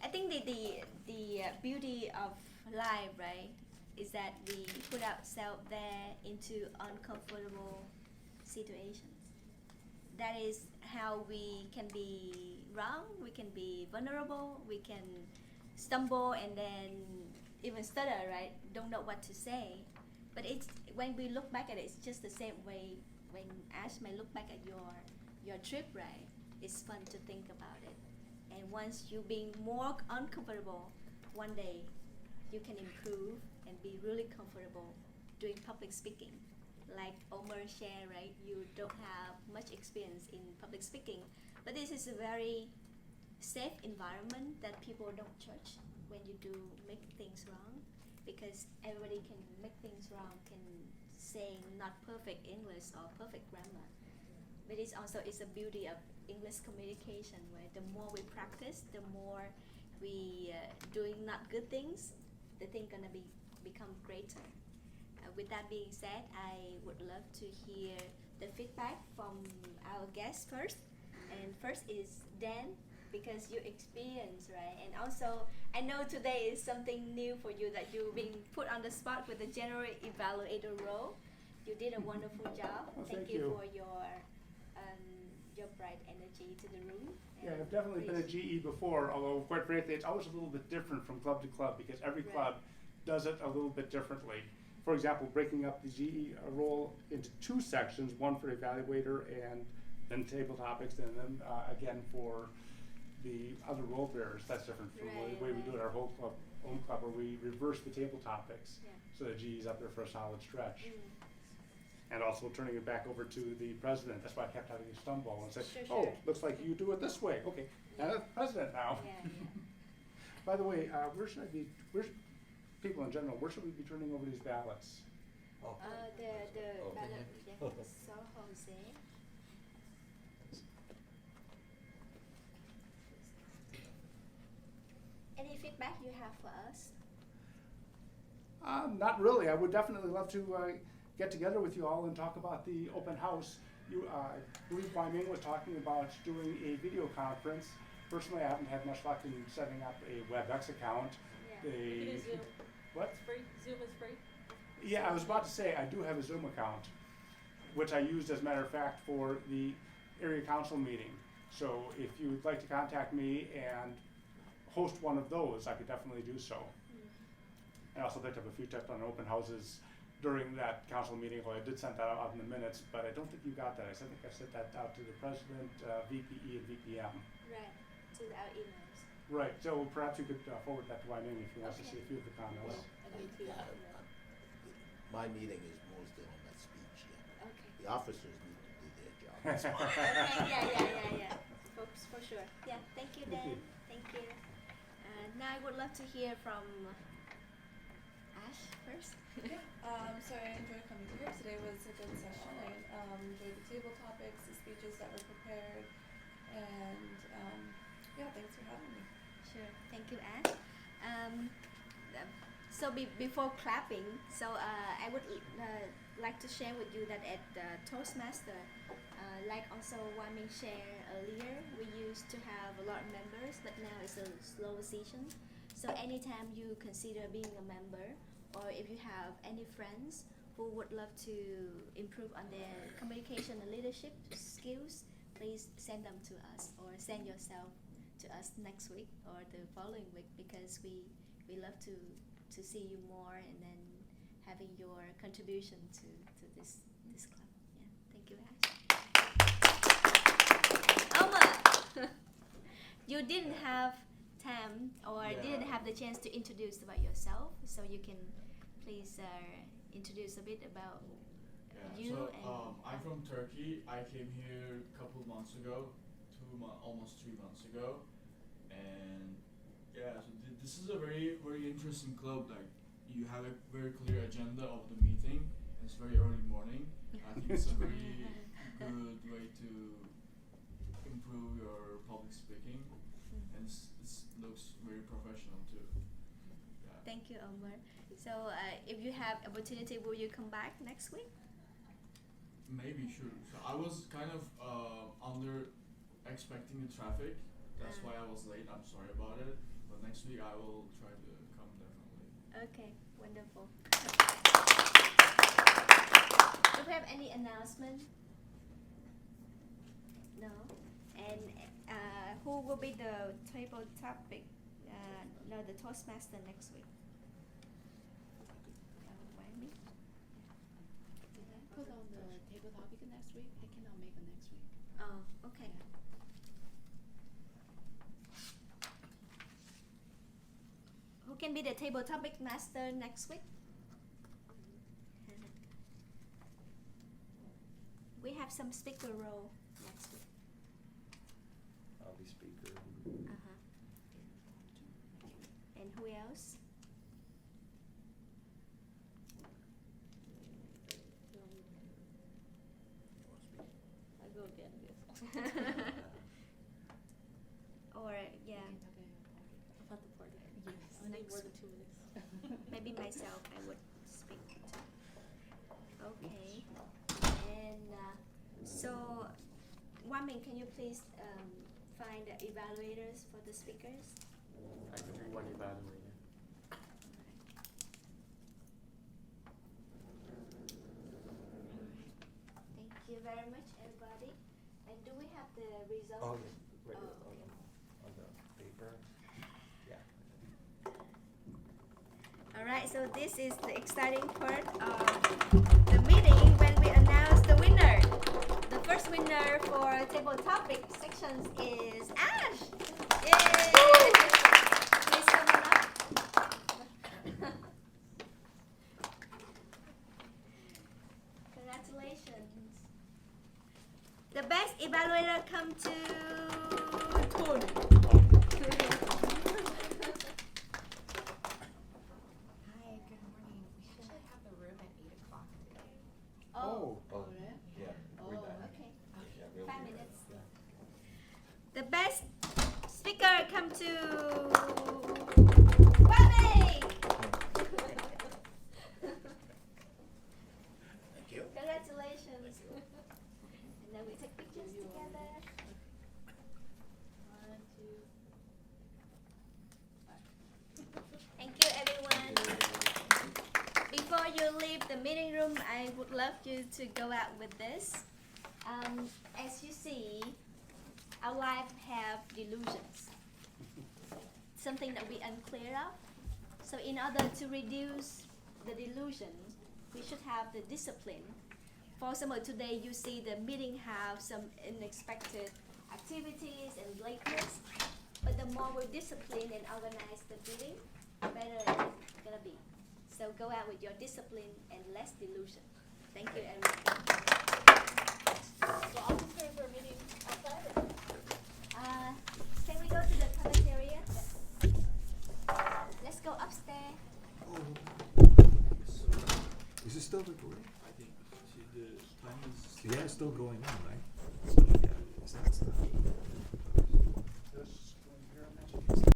[SPEAKER 2] I think the beauty of life, right, is that we put ourselves there into uncomfortable situations. That is how we can be wrong, we can be vulnerable, we can stumble and then even stutter, right? Don't know what to say. But it's when we look back at it, it's just the same way when Ash may look back at your trip, right? It's fun to think about it. And once you being more uncomfortable, one day you can improve and be really comfortable doing public speaking. Like Omar shared, right? You don't have much experience in public speaking, but this is a very safe environment that people don't judge when you do make things wrong, because everybody can make things wrong, can say not perfect English or perfect grammar. But it's also a beauty of English communication, where the more we practice, the more we doing not good things, the thing gonna become greater. With that being said, I would love to hear the feedback from our guests first. And first is Dan, because you experience, right? And also, I know today is something new for you, that you're being put on the spot with the general evaluator role. You did a wonderful job.
[SPEAKER 5] Well,
[SPEAKER 2] thank you for your bright energy to the room.
[SPEAKER 5] Yeah, I've definitely been a GE before, although quite frankly, it's always a little bit different from club to club, because every club does it a little bit differently. For example, breaking up the GE role into 2 sections, one for evaluator and then table topics, and then again for the other role bearers. That's different from the way we do it at our own club, where we reverse the table topics, so the GE's up there for a solid stretch. And also turning it back over to the president. That's why I kept having you stumble and say, looks like you do it this way. Okay, and the president now. By the way, where's people in general, where should we be turning over these ballots?
[SPEAKER 2] The ballot, so Jose. Any feedback you have for us?
[SPEAKER 5] Not really. I would definitely love to get together with you all and talk about the open house. I believe Wai Ming was talking about doing a video conference. Personally, I haven't had much luck in setting up a WebEx account.
[SPEAKER 7] You can do Zoom.
[SPEAKER 5] What?
[SPEAKER 7] It's free. Zoom is free.
[SPEAKER 5] Yeah, I was about to say, I do have a Zoom account, which I used, as a matter of fact, for the area council meeting. So if you would like to contact me and host one of those, I could definitely do so. I also picked up a few tips on open houses during that council meeting. Well, I did send that out in the minutes, but I don't think you got that. I think I sent that out to the president, VPE, and VPM.
[SPEAKER 2] Right, to our emails.
[SPEAKER 5] Right, so perhaps you could forward that to Wai Ming if he wants to see a few of the comments.
[SPEAKER 7] Me too.
[SPEAKER 8] My meeting is mostly on that speech, yeah.
[SPEAKER 2] Okay.
[SPEAKER 8] The officers need to do their job.
[SPEAKER 2] Okay, yeah. For sure. Yeah, thank you,
[SPEAKER 5] Thank
[SPEAKER 2] Dan.
[SPEAKER 5] you.
[SPEAKER 2] Thank you. Now I would love to hear from Ash first.
[SPEAKER 4] So I enjoyed coming here. Today was a good session. I enjoyed the table topics, the speeches that were prepared, and thanks for having me.
[SPEAKER 2] Sure. Thank you, Ash. So before clapping, I would like to share with you that at Toastmaster, like also Wai Ming shared earlier, we used to have a lot of members, but now it's a slow season. So anytime you consider being a member, or if you have any friends who would love to improve on their communication and leadership skills, please send them to us, or send yourself to us next week or the following week, because we love to see you more, and then having your contribution to this club. Yeah, thank you, Ash. Omar, you didn't have time or didn't have the chance to introduce about yourself, so you can please introduce a bit about you.
[SPEAKER 10] I'm from Turkey. I came here a couple months ago, almost 3 months ago, and this is a very, very interesting club. Like, you have a very clear agenda of the meeting. It's very early morning. I think it's a very good way to improve your public speaking, and it looks very professional too. Yeah.
[SPEAKER 2] Thank you, Omar. So if you have opportunity, will you come back next week?
[SPEAKER 10] Maybe, sure. So I was kind of under expecting the traffic. That's why I was late. I'm sorry about it. But next week I will try to come definitely.
[SPEAKER 2] Okay, wonderful. Do we have any announcement? No. And who will be the table topic? The Toastmaster next week. Wai Ming?
[SPEAKER 9] Put on the table topic next week. I cannot make it next week.
[SPEAKER 2] Oh, okay. Who can be the table topic master next week? We have some speaker role next week.
[SPEAKER 1] I'll be speaker.
[SPEAKER 2] And who else?
[SPEAKER 7] I'll go again, I guess.
[SPEAKER 2] Or yeah,
[SPEAKER 7] About the party.
[SPEAKER 2] Yes.
[SPEAKER 7] I need more than 2 minutes.
[SPEAKER 2] maybe myself I would speak to. Okay. And so, Wai Ming, can you please find the evaluators for the speakers?
[SPEAKER 3] I can do one evaluator.
[SPEAKER 2] Thank you very much, everybody. And do we have the result?
[SPEAKER 1] Oh, yes. Right
[SPEAKER 2] Oh,
[SPEAKER 1] there,
[SPEAKER 2] okay.
[SPEAKER 1] on the paper. Yeah.
[SPEAKER 2] Alright, so this is the exciting part of the meeting when we announce the winner. The first winner for table topic sections is Ash! Yay! Please come on up. Congratulations. The best evaluator come to Toon.
[SPEAKER 9] Hi, good morning. We actually have the room at 8 o'clock today.
[SPEAKER 2] Oh.
[SPEAKER 1] Oh,
[SPEAKER 9] really?
[SPEAKER 1] yeah.
[SPEAKER 9] Oh,
[SPEAKER 1] We're done.
[SPEAKER 2] Now we take pictures together.
[SPEAKER 7] 1, 2.
[SPEAKER 2] Thank you, everyone. Before you leave the meeting room, I would love you to go out with this. As you see, our life have delusions. Something that we unclear of. So in order to reduce the delusion, we should have the discipline. For example, today you see the meeting have some unexpected activities and lateness. But the more we discipline and organize the meeting, better it's gonna be. So go out with your discipline and less delusion. Thank you, everyone.
[SPEAKER 7] So I'll prepare for a meeting outside.
[SPEAKER 2] Can we go to the cafeteria? Let's go upstairs.
[SPEAKER 1] Is it still recording?
[SPEAKER 10] I think the time is.
[SPEAKER 1] Yeah, it's still going on, right? So, yeah, it's not stopped.